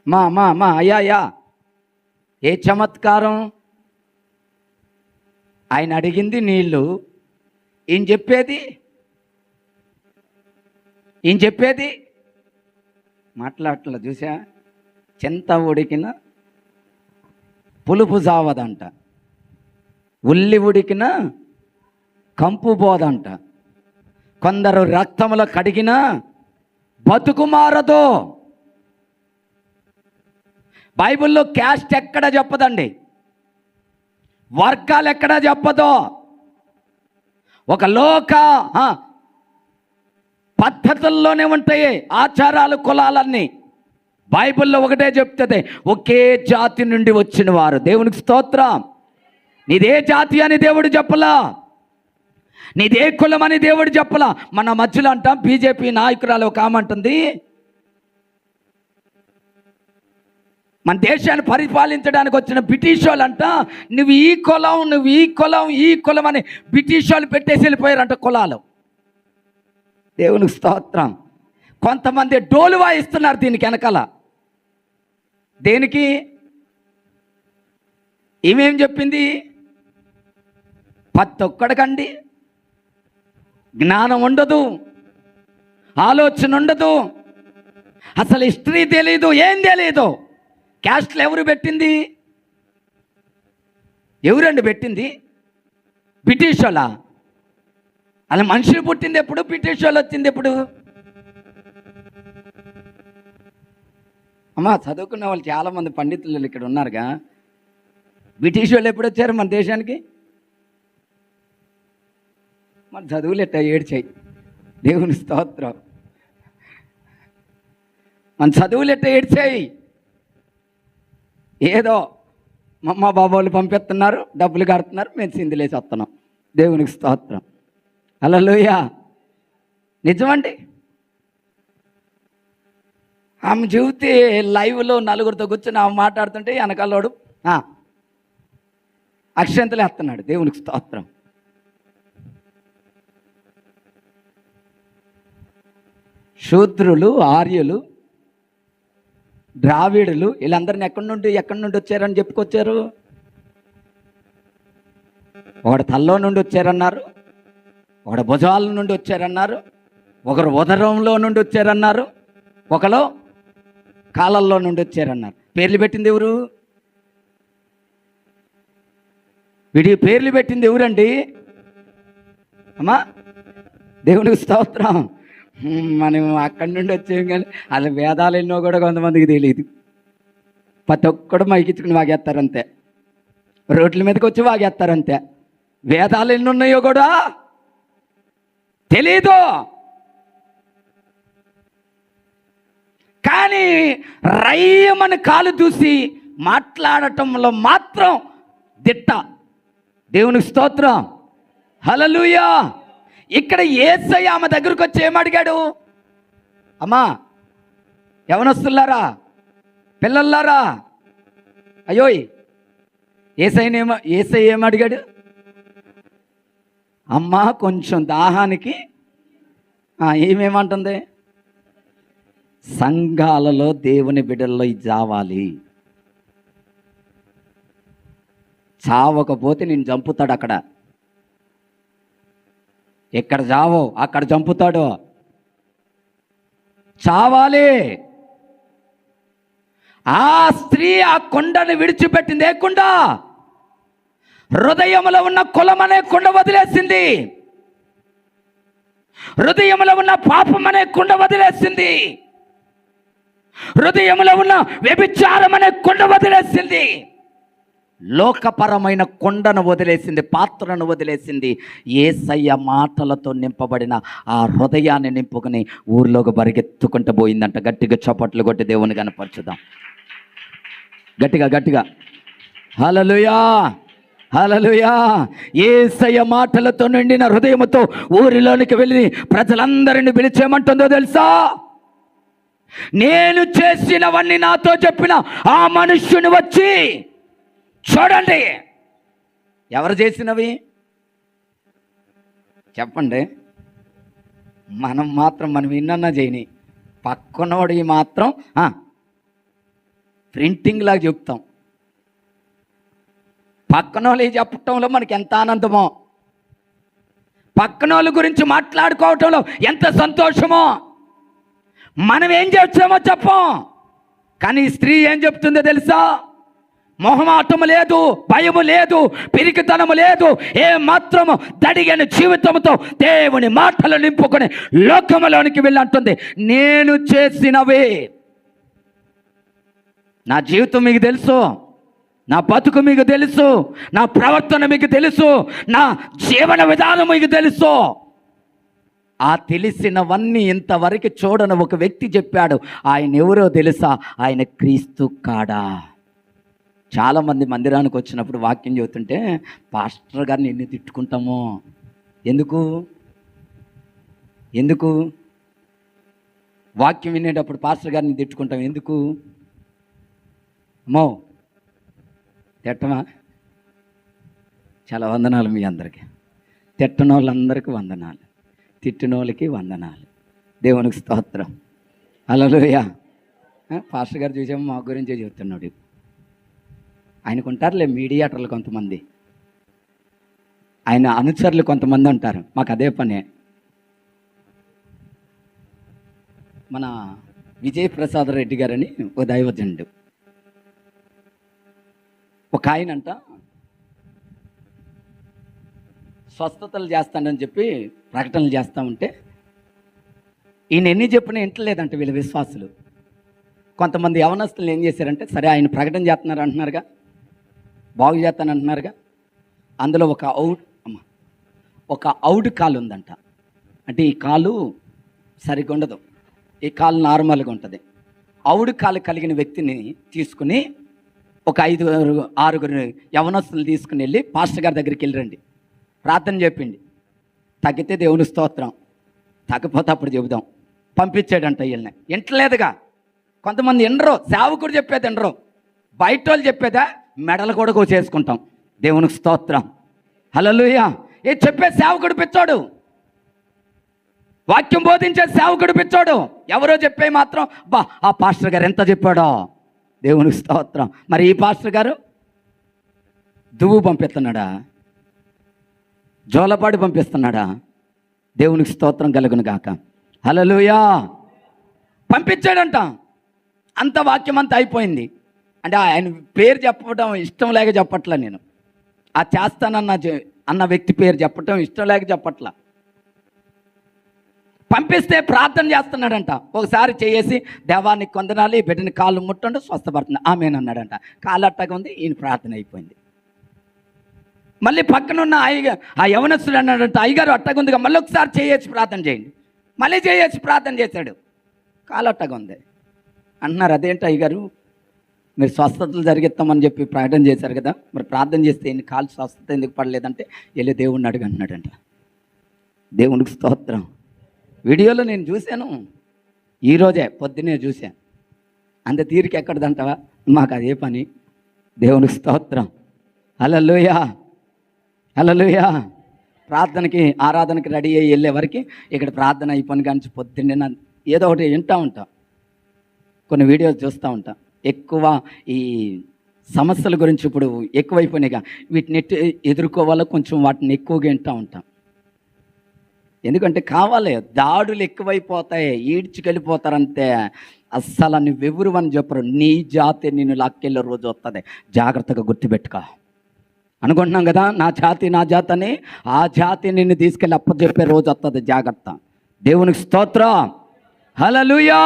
మా అయ్యా ఏ చమత్కారం? ఆయన అడిగింది నీళ్ళు, ఈయన చెప్పేది మాట్లాడట్లా. చూసా, చింత ఉడికిన పులుపు జావదంట, ఉల్లి ఉడికిన కంపు పోదంట, కొందరు రక్తములో కడిగిన బతుకు మారదు. బైబిల్లో క్యాస్ట్ ఎక్కడ చెప్పదండి, వర్గాలు ఎక్కడా చెప్పదు. ఒక లోక పద్ధతుల్లోనే ఉంటాయి ఆచారాలు, కులాలన్నీ. బైబిల్లో ఒకటే చెప్తుంది, ఒకే జాతి నుండి వచ్చిన వారు. దేవునికి స్తోత్రం. నీదే జాతి అని దేవుడు చెప్పలా, నీదే కులం అని దేవుడు చెప్పలా. మన మధ్యలో అంటాం, బీజేపీ నాయకురాలు ఒక ఆమె అంటుంది, మన దేశాన్ని పరిపాలించడానికి వచ్చిన బ్రిటిష్ వాళ్ళు అంట, నువ్వు ఈ కులం అని బ్రిటిష్ వాళ్ళు పెట్టేసి వెళ్ళిపోయారంట కులాలు. దేవునికి స్తోత్రం. కొంతమంది డోలు వాయిస్తున్నారు దీనికి వెనకాల. దేనికి? ఈమెం చెప్పింది? ప్రతి ఒక్కడికండి జ్ఞానం ఉండదు, ఆలోచన ఉండదు, అసలు హిస్టరీ తెలీదు, ఏం తెలీదు. క్యాస్ట్లు ఎవరు పెట్టింది? ఎవరండి పెట్టింది? బ్రిటిష్ వాళ్ళ? అలా మనుషులు పుట్టింది ఎప్పుడు? బ్రిటిష్ వాళ్ళు వచ్చింది ఎప్పుడు? అమ్మా చదువుకున్న వాళ్ళు చాలామంది పండితులు ఇక్కడ ఉన్నారుగా. బ్రిటిష్ వాళ్ళు ఎప్పుడు వచ్చారు మన దేశానికి? మన చదువులు ఎట్టా ఏడ్చాయి. దేవుని స్తోత్రం. మన చదువులు ఎట్ట ఏడ్చాయి, ఏదో మమ్మ బాబోళ్ళు పంపిస్తున్నారు, డబ్బులు కడుతున్నారు, మేము సిందులేసి వస్తున్నాం. దేవునికి స్తోత్రం. హల్లెలూయా. నిజమండి. ఆమె చూస్తే లైవ్లో నలుగురితో కూర్చొని ఆమె మాట్లాడుతుంటే వెనకాలోడు అక్షంతలు వేస్తున్నాడు. దేవునికి స్తోత్రం. శూద్రులు, ఆర్యులు, ద్రావిడులు వీళ్ళందరిని ఎక్కడి నుండి వచ్చారని చెప్పుకొచ్చారు. ఒకడు తల్లో నుండి వచ్చారన్నారు, ఒకడు భుజాల నుండి వచ్చారన్నారు, ఒకరు ఉదరంలో నుండి వచ్చారన్నారు, ఒకరు కాలల్లో నుండి వచ్చారన్నారు. పేర్లు పెట్టింది ఎవరు? వీడి పేర్లు పెట్టింది ఎవరండి? అమ్మా దేవునికి స్తోత్రం. మనం అక్కడి నుండి వచ్చాం, కానీ అది వేదాలు ఎన్నో కూడా కొంతమందికి తెలియదు. ప్రతి ఒక్కడు మైకిచ్చుకుని వాగేస్తారంతే, రోడ్ల మీదకి వచ్చి వాగేస్తారంతే. వేదాలు ఎన్ని ఉన్నాయో కూడా తెలీదు. కానీ రయ్యమని కాలు చూసి మాట్లాడటంలో మాత్రం దిట్ట. దేవునికి స్తోత్రం. హల్లెలూయా. ఇక్కడ యేసయ్య ఆమె దగ్గరకు వచ్చి ఏమడిగాడు? అమ్మా యవనస్తులారా, పిల్లల్లారా, అయ్యోయ్, యేసయ్య ఏమడిగాడు? అమ్మా కొంచెం దాహానికి. ఏమేమంటుంది? సంఘాలలో దేవుని బిడ్డల్లో చావాలి, చావకపోతే నేను చంపుతాడు. అక్కడ ఎక్కడ చావో అక్కడ చంపుతాడు. చావాలి. ఆ స్త్రీ ఆ కొండను విడిచిపెట్టింది. ఏ కొండ? హృదయంలో ఉన్న కులం అనే కొండ వదిలేసింది. హృదయంలో ఉన్న పాపం అనే కొండ వదిలేసింది. హృదయంలో ఉన్న వ్యభిచారం అనే కొండ వదిలేసింది. లోకపరమైన కొండను వదిలేసింది, పాత్రను వదిలేసింది. యేసయ్య మాటలతో నింపబడిన ఆ హృదయాన్ని నింపుకుని ఊర్లోకి పరిగెత్తుకుంటూ పోయిందంట. గట్టిగా చప్పట్లు కొట్టి దేవుని కనపరచుదాం. గట్టిగా హల్లెలూయా, హల్లెలూయా. యేసయ్య మాటలతో నిండిన హృదయముతో ఊరిలోనికి వెళ్ళి ప్రజలందరిని పిలిచేయమంటుందో తెలుసా? నేను చేసినవన్నీ నాతో చెప్పిన ఆ మనుష్యుని వచ్చి చూడండి. ఎవరు చేసినవి చెప్పండి. మనం విన్నా చేయని, పక్కనోడి మాత్రం ప్రింటింగ్ లాగా చెప్తాం. పక్కనోళ్ళు చెప్పటంలో మనకి ఎంత ఆనందమో, పక్కనోళ్ళ గురించి మాట్లాడుకోవటంలో ఎంత సంతోషమో. మనం ఏం చేస్తామో చెప్పం, కానీ ఈ స్త్రీ ఏం చెప్తుందో తెలుసా? మొహమాటము లేదు, భయము లేదు, పిరికితనము లేదు, ఏ మాత్రము దడిగిన జీవితంతో దేవుని మాటలు నింపుకొని లోకములోనికి వెళ్ళి అంటుంది, నేను చేసినవే. నా జీవితం మీకు తెలుసు, నా బతుకు మీకు తెలుసు, నా ప్రవర్తన మీకు తెలుసు, నా జీవన విధానం మీకు తెలుసు. ఆ తెలిసినవన్నీ ఇంతవరకు చూడని ఒక వ్యక్తి చెప్పాడు. ఆయన ఎవరో తెలుసా? ఆయన క్రీస్తు కాడా. చాలామంది మందిరానికి వచ్చినప్పుడు వాక్యం చెబుతుంటే పాస్టర్ గారిని ఎన్ని తిట్టుకుంటామో. ఎందుకు వాక్యం వినేటప్పుడు పాస్టర్ గారిని తిట్టుకుంటాం? ఎందుకు? అమ్మో తిట్టమా? చాలా వందనాలు మీ అందరికీ. తిట్టని వాళ్ళందరికీ వందనాలు, తిట్టిన వాళ్ళకి వందనాలు. దేవునికి స్తోత్రం. హల్లెలూయా. పాస్టర్ గారు చూసాము, మా గురించే చెబుతున్నాడు. ఆయనకు ఉంటారులే మీడియేటర్లు కొంతమంది, ఆయన అనుచరులు కొంతమంది ఉంటారు. మాకు అదే పనే. మన విజయప్రసాద్ రెడ్డి గారని ఓ దైవజనుడు, ఒక ఆయనంట స్వస్థతలు చేస్తానని చెప్పి ప్రకటనలు చేస్తూ ఉంటే ఈయన ఎన్ని చెప్పినా ఇంటలేదంట వీళ్ళ విశ్వాసులు. కొంతమంది యవనస్తులు ఏం చేశారంటే, సరే ఆయన ప్రకటన చేస్తున్నారు అంటున్నారుగా, బాగు చేస్తాను అంటున్నారుగా, అందులో ఒక అవుట్ కాలు ఉందంట. అంటే ఈ కాలు సరిగ్గా ఉండదు, ఈ కాలు నార్మల్గా ఉంటుంది. అవుడు కాలు కలిగిన వ్యక్తిని తీసుకుని ఒక 5-6 యవనస్తులు తీసుకుని వెళ్ళి పాస్టర్ గారి దగ్గరికి వెళ్ళిరండి, ప్రార్థన చెప్పిండి. తగ్గితే దేవుని స్తోత్రం, తగ్గిపోతే అప్పుడు చెబుదాం. పంపించాడంట వీళ్ళని. ఇంటలేదుగా. కొంతమంది ఎండరు, సేవకుడు చెప్పేది ఎండరు, బయట వాళ్ళు చెప్పేదా మెడలు కూడా కోసేసుకుంటాం. దేవునికి స్తోత్రం, హల్లెలూయా. ఏ చెప్పే సేవకుడు పిచ్చోడు, వాక్యం బోధించే సేవకుడు పిచ్చోడు. ఎవరో చెప్పే మాత్రం బా ఆ పాస్టర్ గారు ఎంత చెప్పాడో, దేవునికి స్తోత్రం. మరి ఈ పాస్టర్ గారు దువ్వు పంపిస్తున్నాడా, జోలపాడి పంపిస్తున్నాడా? దేవునికి స్తోత్రం కలుగును గాక, హల్లెలూయా. పంపించాడంట. అంత వాక్యం అంతా అయిపోయింది. అంటే ఆయన పేరు చెప్పడం ఇష్టం లేక చెప్పట్లా నేను, ఆ అన్న వ్యక్తి పేరు చెప్పటం ఇష్టం లేక చెప్పట్లా. పంపిస్తే ప్రార్థన చేస్తున్నాడంట. ఒకసారి చేసి దేవానికి కొందనాలి, ఈ బిడ్డని కాళ్ళు ముట్టండి స్వస్థపడుతుంది ఆమెనన్నాడంట. కాళ్ళు అట్టగా ఉంది, ఈయన ప్రార్థన అయిపోయింది. మళ్ళీ పక్కనున్న ఆ యవనస్తుడు అన్నాడంట, అయ్యగారు అట్టగుందిగా మళ్ళీ ఒకసారి చేసి ప్రార్థన చేయండి. మళ్ళీ చేసి ప్రార్థన చేశాడు, కాళ్ళు అట్టగా ఉంది అంటున్నారు. అదేంటి అయ్యగారు, మీరు స్వస్థతలు జరిగిస్తామని చెప్పి ప్రకటన చేశారు కదా, మరి ప్రార్థన చేస్తే ఎన్ని కాళ్ళు స్వస్థత ఎందుకు పడలేదంటే వెళ్ళి దేవుడిని అడుగు అంటున్నాడంట. దేవునికి స్తోత్రం. వీడియోలో నేను చూశాను, ఈరోజే పొద్దునే చూశాను. అంత తీరిక ఎక్కడదంటావా, మాకు అదే పని. దేవునికి స్తోత్రం, హల్లెలూయా, హల్లెలూయా. ప్రార్థనకి ఆరాధనకి రెడీ అయ్యి వెళ్ళే వరకు ఇక్కడ ప్రార్థన అయిపోయిన కానీ పొద్దున్నే ఏదో ఒకటి వింటూ ఉంటా, కొన్ని వీడియోస్ చూస్తూ ఉంటా. ఎక్కువ ఈ సమస్యల గురించి ఇప్పుడు ఎక్కువైపోయినాయిగా, వీటిని ఎదుర్కోవాలో కొంచెం వాటిని ఎక్కువగా వింటూ ఉంటాం. ఎందుకంటే కావాలి, దాడులు ఎక్కువైపోతాయి, ఈడ్చుకెళ్ళిపోతారంతే. అస్సలు నువ్వెవరు అని చెప్పరు, నీ జాతి నిన్ను లాక్కెళ్ళే రోజు వస్తుంది, జాగ్రత్తగా గుర్తుపెట్టుకో. అనుకుంటున్నాం కదా నా జాతి అని, ఆ జాతి నిన్ను తీసుకెళ్ళి అప్పచెప్పే రోజు వస్తుంది, జాగ్రత్త. దేవునికి స్తోత్రం, హల్లెలూయా.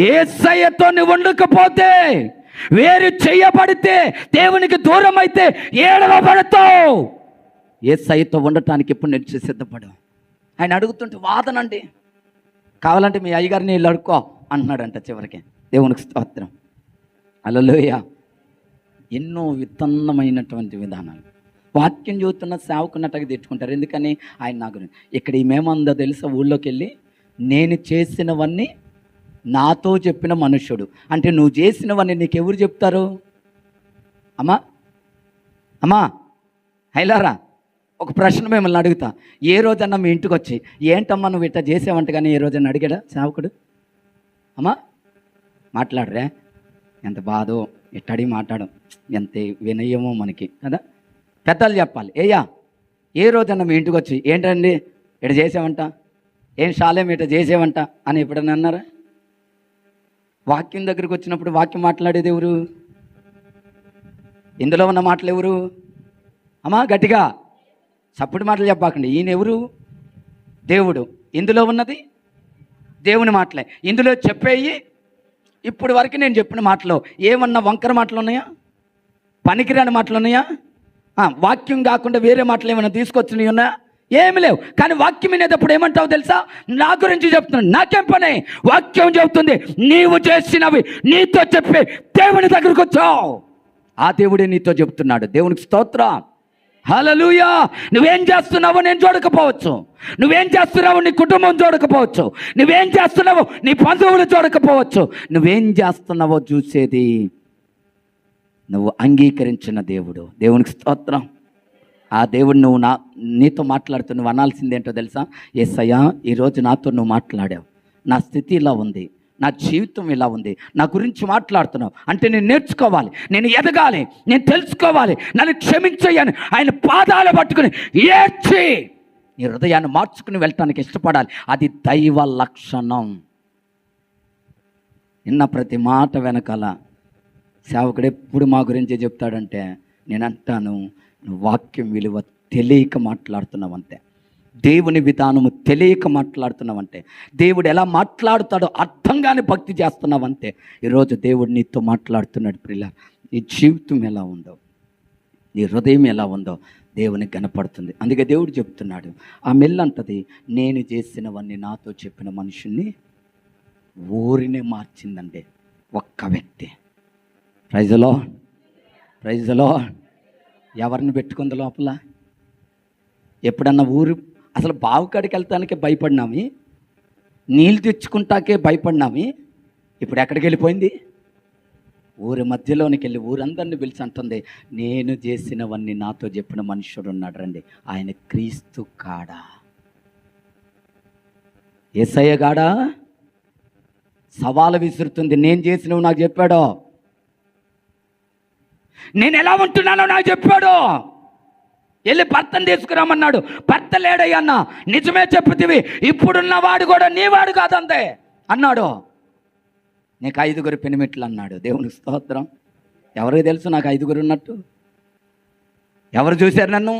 యేసయ్యతో నువ్వు ఉండకపోతే, వేరు చేయబడితే, దేవునికి దూరం అయితే ఏడవబడతావు. యేసయ్యతో ఉండటానికి ఎప్పుడు నిలిచి సిద్ధపడు. ఆయన అడుగుతుంటే వాదనండి, కావాలంటే మీ అయ్యగారిని వీళ్ళు అడుక్కో అంటున్నాడంట చివరికి. దేవునికి స్తోత్రం, హల్లెలూయా. ఎన్నో విత్తన్నమైనటువంటి విధానాలు వాక్యం చూస్తున్న సేవకున్నట్టుగా తెచ్చుకుంటారు. ఎందుకని ఆయన నాకు ఇక్కడ ఈమెమందో తెలుసా, ఊళ్ళోకి వెళ్ళి నేను చేసినవన్నీ నాతో చెప్పిన మనుష్యుడు. అంటే నువ్వు చేసినవన్నీ నీకెవరు చెప్తారు? అమ్మా హైలారా, ఒక ప్రశ్న మిమ్మల్ని అడుగుతా. ఏ రోజన్నా మీ ఇంటికి వచ్చి ఏంటమ్మా నువ్వు ఇట్లా చేసేవంట కానీ ఏ రోజన్నా అడిగాడా సేవకుడు? అమ్మా మాట్లాడరే, ఎంత బాధో ఇట్టడి మాట్లాడడం, ఎంత వినయమో మనకి కదా. పెద్దలు చెప్పాలి. ఏ రోజన్నా మీ ఇంటికి వచ్చి ఏంటండి ఇట్లా చేసావంట, ఏం శాలేం ఇట్లా చేసేవంట అని ఎప్పుడన్నా అన్నారా? వాక్యం దగ్గరికి వచ్చినప్పుడు వాక్యం మాట్లాడేది ఎవరు? ఇందులో ఉన్న మాటలు ఎవరు? అమ్మా గట్టిగా చప్పుడు మాటలు చెప్పాకండి. ఈయన ఎవరు? దేవుడు. ఇందులో ఉన్నది దేవుని మాటలే. ఇందులో చెప్పేయి ఇప్పుడు వరకు నేను చెప్పిన మాటలు ఏమన్నా వంకర మాటలు ఉన్నాయా? పనికిరాని మాటలు ఉన్నాయా? వాక్యం కాకుండా వేరే మాటలు ఏమైనా తీసుకొచ్చినవి ఉన్నాయా? ఏమి లేవు. కానీ వాక్యం వినేటప్పుడు ఏమంటావు తెలుసా? నా గురించి చెప్తున్నాను, నాకేం పని? వాక్యం చెబుతుంది నీవు చేసినవి నీతో చెప్పి దేవుని దగ్గరకు వచ్చావు, ఆ దేవుడే నీతో చెప్తున్నాడు. దేవునికి స్తోత్రం, హల్లెలూయా. నువ్వేం చేస్తున్నావో నేను చూడకపోవచ్చు, నువ్వేం చేస్తున్నావో నీ కుటుంబం చూడకపోవచ్చు, నువ్వేం చేస్తున్నావో నీ బంధువులు చూడకపోవచ్చు. నువ్వేం చేస్తున్నావో చూసేది నువ్వు అంగీకరించిన దేవుడు. దేవునికి స్తోత్రం. ఆ దేవుడు నీతో మాట్లాడుతూ నువ్వు అనాల్సింది ఏంటో తెలుసా? యేసయ్యా ఈరోజు నాతో నువ్వు మాట్లాడావు, నా స్థితి ఇలా ఉంది, నా జీవితం ఇలా ఉంది, నా గురించి మాట్లాడుతున్నావు అంటే నేను నేర్చుకోవాలి, నేను ఎదగాలి, నేను తెలుసుకోవాలి, నన్ను క్షమించయ్యని ఆయన పాదాలు పట్టుకుని ఏడ్చి నీ హృదయాన్ని మార్చుకుని వెళ్ళటానికి ఇష్టపడాలి. అది దైవ లక్షణం. నిన్న ప్రతి మాట వెనకాల సేవకుడు ఎప్పుడు మా గురించి చెప్తాడంటే నేను అంటాను, వాక్యం విలువ తెలియక మాట్లాడుతున్నావంతే, దేవుని విధానము తెలియక మాట్లాడుతున్నావంటే, దేవుడు ఎలా మాట్లాడుతాడో అర్థం కాని భక్తి చేస్తున్నావంతే. ఈరోజు దేవుడు నీతో మాట్లాడుతున్నాడు. ప్రియులారా, నీ జీవితం ఎలా ఉందో, నీ హృదయం ఎలా ఉందో దేవునికి కనపడుతుంది. అందుకే దేవుడు చెప్తున్నాడు, ఆ మెల్లంటది నేను చేసినవన్నీ నాతో చెప్పిన మనుషుల్ని ఊరినే మార్చిందండి. ఒక్క వ్యక్తి. ప్రైజ్లో ప్రైజ్లో ఎవరిని పెట్టుకుంది లోపల? ఎప్పుడన్నా ఊరు అసలు బావుకాడికి వెళ్తానికే భయపడినామి, నీళ్ళు తెచ్చుకుంటాకే భయపడినామి. ఇప్పుడు ఎక్కడికి వెళ్ళిపోయింది? ఊరి మధ్యలోనికి వెళ్ళి ఊరందరిని పిలిచి అంటుంది, నేను చేసినవన్నీ నాతో చెప్పిన మనుషుడు ఉన్నాడు రండి, ఆయన క్రీస్తు కాడా, యేసయ్య కాడా? సవాలు విసురుతుంది. నేను చేసినవి నాకు చెప్పాడు, నేను ఎలా ఉంటున్నానో నాకు చెప్పాడు. వెళ్ళి భర్తను తీసుకురామన్నాడు. భర్త లేడయ్యన్న, నిజమే చెప్పుతివి, ఇప్పుడున్నవాడు కూడా నీవాడు కాదంతే అన్నాడు. నీకు 5 పెనిమిట్లు అన్నాడు. దేవునికి స్తోత్రం. ఎవరికి తెలుసు నాకు 5 ఉన్నట్టు? ఎవరు చూశారు నన్ను?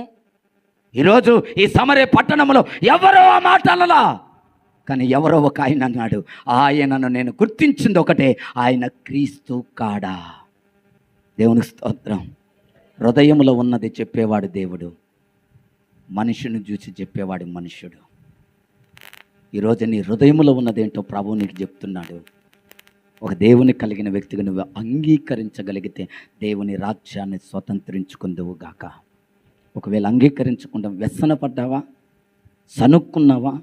ఈరోజు ఈ సమరే పట్టణంలో ఎవరో ఆ మాట అనలా, కానీ ఎవరో ఒక ఆయన అన్నాడు. ఆయనను నేను గుర్తించింది ఒకటే, ఆయన క్రీస్తు కాడా. దేవునికి స్తోత్రం. హృదయంలో ఉన్నది చెప్పేవాడు దేవుడు, మనుషుని చూసి చెప్పేవాడు మనుష్యుడు. ఈరోజు నీ హృదయంలో ఉన్నదేంటో ప్రభువు నీకు చెప్తున్నాడు. ఒక దేవుని కలిగిన వ్యక్తిగా నువ్వు అంగీకరించగలిగితే దేవుని రాజ్యాన్ని స్వతంత్రించుకుందువు గాక. ఒకవేళ అంగీకరించకుండా వ్యసనపడ్డావా, సనుక్కున్నావా,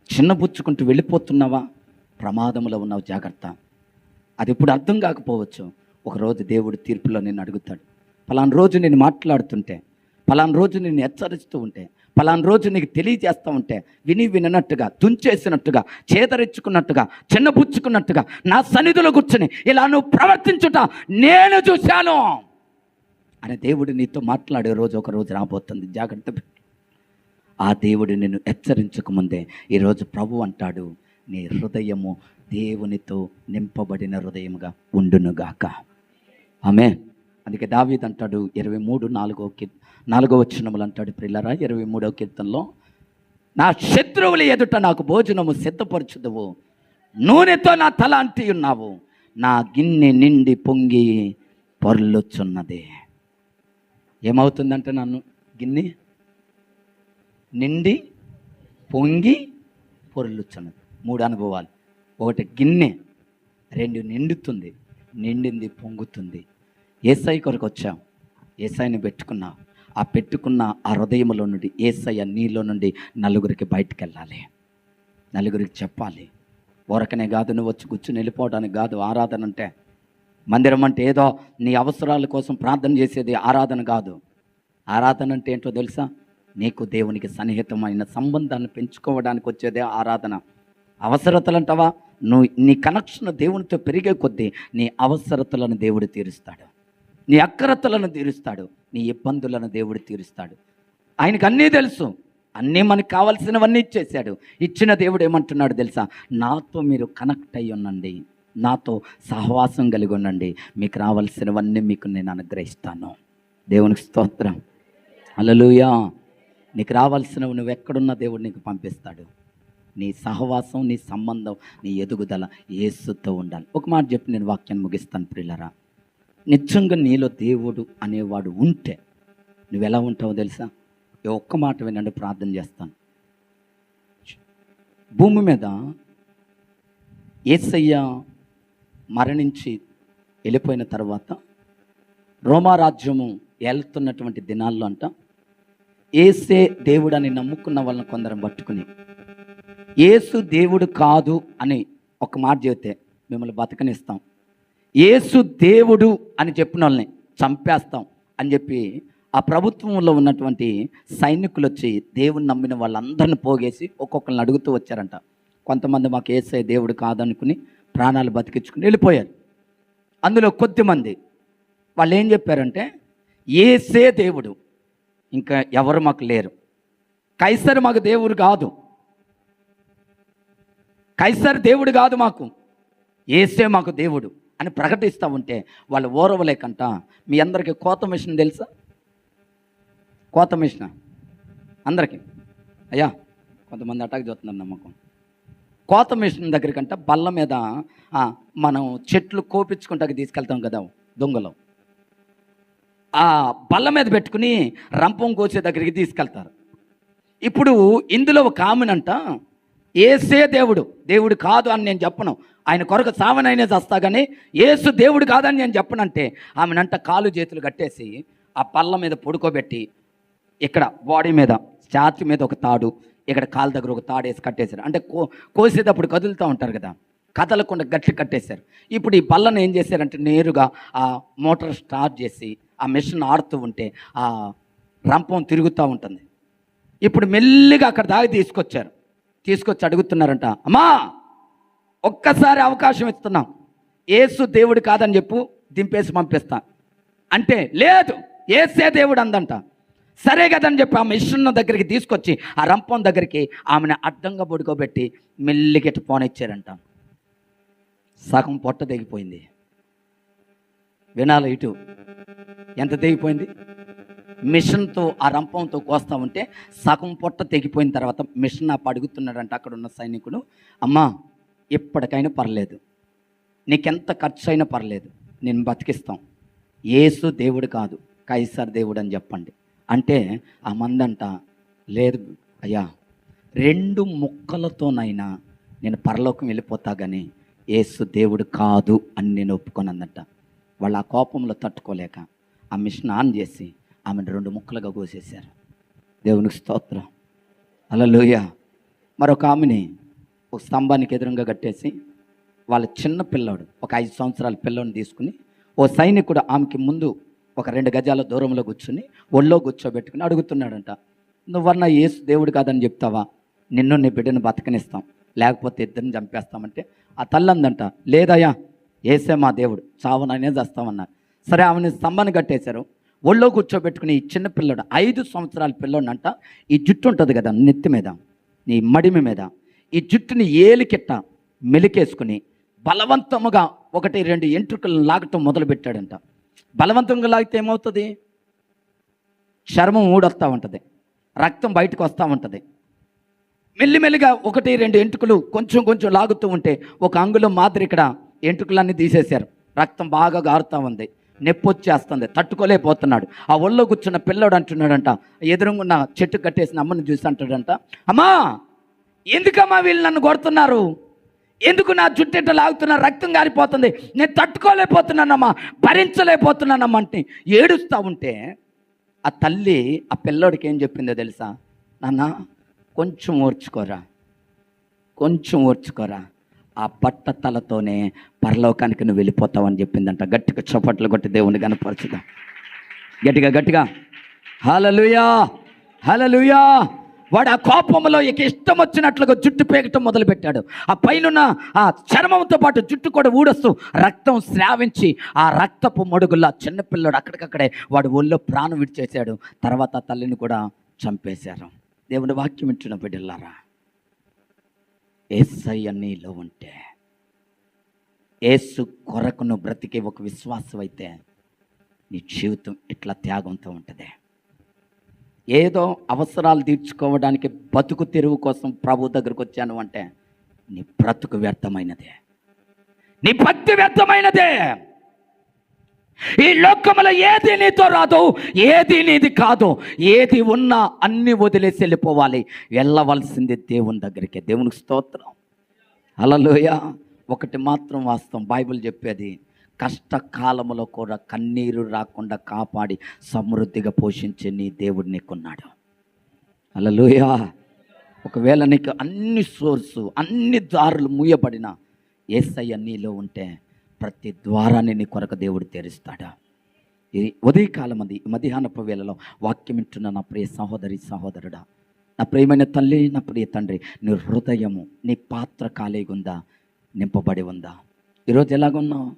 చిన్నబుచ్చుకుంటూ వెళ్ళిపోతున్నావా, ప్రమాదంలో ఉన్నావు. జాగ్రత్త. అది ఇప్పుడు అర్థం కాకపోవచ్చు. ఒకరోజు దేవుడు తీర్పులో నిన్ను అడుగుతాడు. పలానా రోజు నేను మాట్లాడుతుంటే, పలానా రోజు నేను హెచ్చరిస్తూ ఉంటే, పలానా రోజు నీకు తెలియజేస్తూ ఉంటే వినట్టుగా, తుంచేసినట్టుగా, చేదరించుకున్నట్టుగా, చిన్నబుచ్చుకున్నట్టుగా నా సన్నిధిలో కూర్చుని ఇలా నువ్వు ప్రవర్తించుట నేను చూశాను అని దేవుడు నీతో మాట్లాడే రోజు ఒక రోజు రాబోతుంది. జాగ్రత్త. ఆ దేవుడు నిన్ను హెచ్చరించకముందే ఈరోజు ప్రభు అంటాడు, నీ హృదయము దేవునితో నింపబడిన హృదయముగా ఉండునుగాక. ఆమేన్. అందుకే దావీదు అంటాడు 23:4 వచనములు అంటాడు, ప్రియులారా, 23వ కీర్తనలో, నా శత్రువుల ఎదుట నాకు భోజనము సిద్ధపరచుదువు, నూనెతో నా తల అంటి ఉన్నావు, నా గిన్నె నిండి పొంగి పొర్లుచున్నది. ఏమవుతుందంటే నన్ను గిన్నె నిండి పొంగి పొర్లుచున్నది. 3 అనుభవాలు. 1 గిన్నె, 2 నిండుతుంది, నిండింది పొంగుతుంది. యేసయ్య కొరకు వచ్చాం, యేసయ్యని పెట్టుకున్నావు. ఆ పెట్టుకున్న ఆ హృదయంలో నుండి యేసయ్య నీలో నుండి నలుగురికి బయటికి వెళ్ళాలి, నలుగురికి చెప్పాలి. ఊరకనే కాదు, నువ్వు వచ్చి కూర్చుని వెళ్ళిపోవడానికి కాదు ఆరాధన అంటే. మందిరం అంటే ఏదో నీ అవసరాల కోసం ప్రార్థన చేసేది ఆరాధన కాదు. ఆరాధన అంటే ఏంటో తెలుసా? నీకు దేవునికి సన్నిహితమైన సంబంధాన్ని పెంచుకోవడానికి వచ్చేదే ఆరాధన. అవసరతలు అంటావా? నువ్వు నీ కనెక్షన్ దేవునితో పెరిగే కొద్దీ నీ అవసరతలను దేవుడు తీరుస్తాడు, నీ అక్కరతలను తీరుస్తాడు, నీ ఇబ్బందులను దేవుడు తీరుస్తాడు. ఆయనకు అన్నీ తెలుసు, అన్నీ మనకు కావాల్సినవన్నీ ఇచ్చేశాడు. ఇచ్చిన దేవుడు ఏమంటున్నాడు తెలుసా? నాతో మీరు కనెక్ట్ అయ్యి ఉండండి, నాతో సహవాసం కలిగి ఉండండి, మీకు రావాల్సినవన్నీ మీకు నేను అనుగ్రహిస్తాను. దేవునికి స్తోత్రం. హల్లెలూయా. నీకు రావాల్సినవి నువ్వు ఎక్కడున్నా దేవుడు నీకు పంపిస్తాడు. నీ సహవాసం, నీ సంబంధం, నీ ఎదుగుదల యేసుతో ఉండాలి. ఒక మాట చెప్పి నేను వాక్యాన్ని ముగిస్తాను. ప్రియులారా, నిజంగా నీలో దేవుడు అనేవాడు ఉంటే నువ్వు ఎలా ఉంటావో తెలుసా? ఒక్క మాట వినండి, ప్రార్థన చేస్తాను. భూమి మీద యేసయ్య మరణించి వెళ్ళిపోయిన తర్వాత రోమారాజ్యము ఏలుతున్నటువంటి దినాల్లో అంట, యేసే దేవుడు అని నమ్ముకున్న వాళ్ళని కొందరం పట్టుకుని యేసు దేవుడు కాదు అని ఒక మాట చెబితే మిమ్మల్ని బతకనిస్తాం, యేసు దేవుడు అని చెప్పిన వాళ్ళని చంపేస్తాం అని చెప్పి ఆ ప్రభుత్వంలో ఉన్నటువంటి సైనికులు వచ్చి దేవుని నమ్మిన వాళ్ళందరిని పోగేసి ఒక్కొక్కరిని అడుగుతూ వచ్చారంట. కొంతమంది మాకు యేసే దేవుడు కాదనుకుని ప్రాణాలు బతికించుకుని వెళ్ళిపోయారు. అందులో కొద్దిమంది వాళ్ళు ఏం చెప్పారంటే, యేసే దేవుడు, ఇంకా ఎవరు మాకు లేరు, కైసరు మాకు దేవుడు కాదు, కైసరు దేవుడు కాదు మాకు, యేసే మాకు దేవుడు అని ప్రకటిస్తూ ఉంటే వాళ్ళు ఓరవలేకంట. మీ అందరికీ కోత మిషన్ తెలుసా? కోత మిషన్ అందరికీ అయ్యా, కొంతమంది అటాక్ చేస్తున్నారు నమ్మకం. కోత మిషన్ దగ్గరికంట బల్ల మీద మనం చెట్లు కోపించుకుంటాకి తీసుకెళ్తాం కదా దొంగలు, ఆ బల్ల మీద పెట్టుకుని రంపం కోసే దగ్గరికి తీసుకెళ్తారు. ఇప్పుడు ఇందులో ఒక ఆమెనంట ఏసే దేవుడు, దేవుడు కాదు అని నేను చెప్పను. ఆయన కొరకు సావనైనా చేస్తా, కానీ ఏసు దేవుడు కాదని నేను చెప్పనంటే ఆమెనంట కాలు చేతులు కట్టేసి ఆ పళ్ళ మీద పడుకోబెట్టి, ఇక్కడ బాడీ మీద ఛాతీ మీద ఒక తాడు, ఇక్కడ కాలు దగ్గర ఒక తాడు వేసి కట్టేశారు. అంటే కోసేటప్పుడు కదులుతూ ఉంటారు కదా, కదలకుండా గట్టి కట్టేశారు. ఇప్పుడు ఈ పళ్ళను ఏం చేశారంటే నేరుగా ఆ మోటార్ స్టార్ట్ చేసి ఆ మిషన్ ఆడుతూ ఉంటే ఆ రంపం తిరుగుతూ ఉంటుంది. ఇప్పుడు మెల్లిగా అక్కడ దాకా తీసుకొచ్చి అడుగుతున్నారంట, అమ్మా ఒక్కసారి అవకాశం ఇస్తున్నాం, ఏసు దేవుడు కాదని చెప్పు, దింపేసి పంపిస్తా అంటే, లేదు ఏసే దేవుడు అందంట. సరే కదని చెప్పి ఆ మిషన్ దగ్గరికి తీసుకొచ్చి ఆ రంపం దగ్గరికి ఆమెను అడ్డంగా పడుకోబెట్టి మెల్లిగెట్ పోనిచ్చారంట. సగం పొట్ట తెగిపోయింది. వినాలి, ఇటు ఎంత తెగిపోయింది? మిషన్తో ఆ రంపంతో కోస్తా ఉంటే సగం పొట్ట తెగిపోయిన తర్వాత మిషన్ అడుగుతున్నాడంట అక్కడ ఉన్న సైనికుడు, అమ్మా ఎప్పటికైనా పర్లేదు, నీకెంత ఖర్చు అయినా పర్లేదు, నేను బతికిస్తాం, యేసు దేవుడు కాదు కైసర్ దేవుడు అని చెప్పండి అంటే, ఆ మందంట, లేదు అయ్యా 2 ముక్కలతోనైనా నేను పరలోకం వెళ్ళిపోతా, కానీ యేసు దేవుడు కాదు అని నేను ఒప్పుకోనందంట. వాళ్ళు ఆ కోపంలో తట్టుకోలేక ఆ మిషన్ ఆన్ చేసి ఆమెను 2 ముక్కలుగా కోసేశారు. దేవునికి స్తోత్రం, హల్లెలూయా. మరొక ఆమెని ఒక స్తంభానికి ఎదురుగా కట్టేసి వాళ్ళ చిన్న పిల్లోడు, ఒక 5 సంవత్సరాల పిల్లోని తీసుకుని ఓ సైనికుడు ఆమెకి ముందు ఒక 2 గజాల దూరంలో కూర్చుని ఒళ్ళో కూర్చోబెట్టుకుని అడుగుతున్నాడంట, నువ్వన్నా యేసు దేవుడు కాదని చెప్తావా, నిన్ను నీ బిడ్డను బతకనిస్తాం, లేకపోతే ఇద్దరిని చంపేస్తామంటే ఆ తల్లందంట, లేదయ్యా యేసే మా దేవుడు, చావననే చేస్తామన్నారు. సరే ఆమెను స్తంభాన్ని కట్టేశారు. ఒళ్ళో కూర్చోబెట్టుకుని ఈ చిన్న పిల్లడు 5 సంవత్సరాల పిల్లోడంట, ఈ జుట్టు ఉంటుంది కదా నెత్తి మీద, నీ మడిమి మీద, ఈ జుట్టుని ఏలికెట్ట మెలికేసుకుని బలవంతముగా 1-2 ఎంట్రుకలను లాగటం మొదలుపెట్టాడంట. బలవంతంగా లాగితే ఏమవుతుంది? చర్మం ఊడొస్తూ ఉంటుంది, రక్తం బయటకు వస్తూ ఉంటుంది. మెల్లిమెల్లిగా 1-2 ఎంట్రుకలు కొంచెం లాగుతూ ఉంటే ఒక అంగుళం మాదిరి ఇక్కడ ఎంట్రుకలన్నీ తీసేశారు. రక్తం బాగా గారుతూ ఉంది, నొప్పి వచ్చేస్తుంది, తట్టుకోలేకపోతున్నాడు. ఆ ఒళ్ళో కూర్చున్న పిల్లోడు అంటున్నాడంట, ఎదురుగున్న చెట్టు కట్టేసిన అమ్మని చూసి అంటాడంట, అమ్మా ఎందుకమ్మా వీళ్ళు నన్ను కొడుతున్నారు, ఎందుకు నా జుట్టెట్ట లాగుతున్నారు, రక్తం గారిపోతుంది, నేను తట్టుకోలేకపోతున్నానమ్మా, భరించలేకపోతున్నానమ్మా అంటే ఏడుస్తూ ఉంటే ఆ తల్లి ఆ పిల్లోడికి ఏం చెప్పిందో తెలుసా? నాన్న కొంచెం ఓర్చుకోరా, ఆ బట్ట తలతోనే పరలోకానికి నువ్వు వెళ్ళిపోతావు అని చెప్పిందంట. గట్టిగా చప్పట్లు కొట్టి దేవుని కనపరచుదా, గట్టిగా హల్లెలూయా, హల్లెలూయా. వాడు ఆ కోపంలో ఇక ఇష్టం వచ్చినట్లుగా జుట్టు పేకటం మొదలుపెట్టాడు. ఆ పైన ఆ చర్మంతో పాటు జుట్టు కూడా ఊడొస్తూ రక్తం స్రావించి ఆ రక్తపు మడుగుల్లా చిన్నపిల్లడు అక్కడికక్కడే వాడు ఒళ్ళో ప్రాణం విడిచేశాడు. తర్వాత తల్లిని కూడా చంపేశారు. దేవుని వాక్యం వింటున్న బిడ్డలారా, యేసయ్య నీలో ఉంటే, యేసు కొరకును బ్రతికే ఒక విశ్వాసం అయితే నీ జీవితం ఇట్లా త్యాగంతో ఉంటుంది. ఏదో అవసరాలు తీర్చుకోవడానికి బతుకు తెరువు కోసం ప్రభు దగ్గరకు వచ్చాను అంటే నీ బ్రతుకు వ్యర్థమైనదే, నీ భక్తి వ్యర్థమైనదే. ఈ లోకములో ఏది నీతో రాదు, ఏది నీది కాదు, ఏది ఉన్నా అన్ని వదిలేసి వెళ్ళిపోవాలి. వెళ్ళవలసింది దేవుని దగ్గరికి. దేవునికి స్తోత్రం, హల్లెలూయా. ఒకటి మాత్రం వాస్తవం, బైబిల్ చెప్పేది, కష్టకాలములో కూడా కన్నీరు రాకుండా కాపాడి సమృద్ధిగా పోషించే నీ దేవుడు నీకున్నాడు. హల్లెలూయా. ఒకవేళ నీకు అన్ని సోర్సు, అన్ని దారులు మూయబడిన యేసయ్య నీలో ఉంటే ప్రతి ద్వారాన్ని నీ కొరకు దేవుడు తెరుస్తాడా. ఈ ఉదయకాలం మధ్యాహ్నపు వేళలో వాక్యం వింటున్న నా ప్రియ సహోదరి సహోదరుడా, నా ప్రియమైన తల్లి, నా ప్రియ తండ్రి, నీ హృదయము, నీ పాత్ర ఖాళీగా ఉందా, నింపబడి ఉందా? ఈరోజు ఎలాగున్నావు?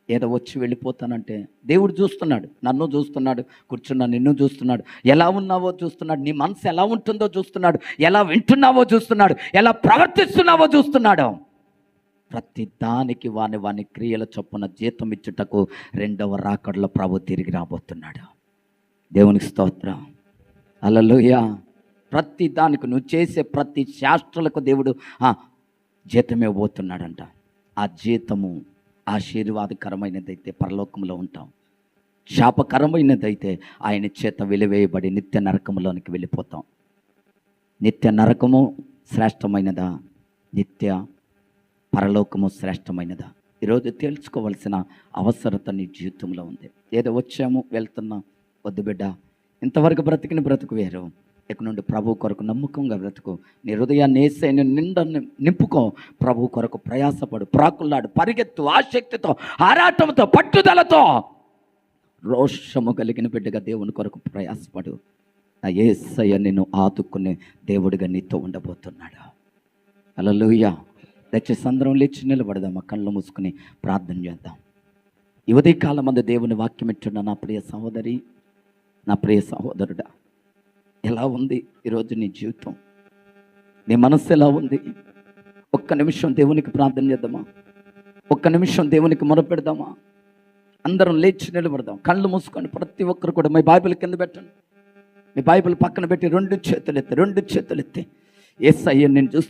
ఏదో వచ్చి వెళ్ళిపోతానంటే దేవుడు చూస్తున్నాడు, నన్ను చూస్తున్నాడు, కూర్చున్నా నిన్ను చూస్తున్నాడు, ఎలా ఉన్నావో చూస్తున్నాడు, నీ మనసు ఎలా ఉంటుందో చూస్తున్నాడు, ఎలా వింటున్నావో చూస్తున్నాడు, ఎలా ప్రవర్తిస్తున్నావో చూస్తున్నాడు. ప్రతి దానికి వాని క్రియల చొప్పున జీతం ఇచ్చుటకు 2వ రాకడలో ప్రభు తిరిగి రాబోతున్నాడు. దేవునికి స్తోత్రం, హల్లెలూయా. ప్రతి దానికి, నువ్వు చేసే ప్రతి శాస్త్రాలకు దేవుడు జీతం ఇవ్వబోతున్నాడంట. ఆ జీతము ఆశీర్వాదకరమైనదైతే పరలోకంలో ఉంటాం, శాపకరమైనదైతే ఆయన చేత వెలివేయబడి నిత్య నరకంలోనికి వెళ్ళిపోతాం. నిత్య నరకము శ్రేష్టమైనదా, నిత్య పరలోకము శ్రేష్టమైనదా? ఈరోజు తేల్చుకోవాల్సిన అవసరత నీ జీవితంలో ఉంది. ఏదో వచ్చాము వెళ్తున్నాం, వద్దు బిడ్డ, ఇంతవరకు బ్రతికిన బ్రతుకు వేరు. ఇక నుండి ప్రభు కొరకు నమ్మకంగా బ్రతుకు. నీ హృదయాన్ని యేసయ్యను నిండా నింపుకో. ప్రభు కొరకు ప్రయాసపడు, ప్రాకులాడు, పరిగెత్తు, ఆసక్తితో, ఆరాటంతో, పట్టుదలతో. రోషము కలిగిన బిడ్డగా దేవుని కొరకు ప్రయాసపడు. నా యేసయ్య నిన్ను ఆదుకునే దేవుడిగా నీతో ఉండబోతున్నాడు. హల్లెలూయా. దయచేసి అందరం లేచి నిలబడదామా, కళ్ళు మూసుకుని ప్రార్థన చేద్దాం. ఈ ఉదయకాలం మందు దేవుని వాక్యం ఇచ్చున్న నా ప్రియ సహోదరి, నా ప్రియ సహోదరుడా, ఎలా ఉంది ఈరోజు నీ జీవితం? నీ మనస్సు ఎలా ఉంది? ఒక్క నిమిషం దేవునికి ప్రార్థన చేద్దామా? ఒక్క నిమిషం దేవునికి మొరపెడదామా? అందరం లేచి నిలబడదాం, కళ్ళు మూసుకొని. ప్రతి ఒక్కరు కూడా మీ బైబిల్ కింద పెట్టండి, మీ బైబిల్ పక్కన పెట్టి రెండు చేతులు ఎత్తి యేసయ్య నేను చూస్తాను.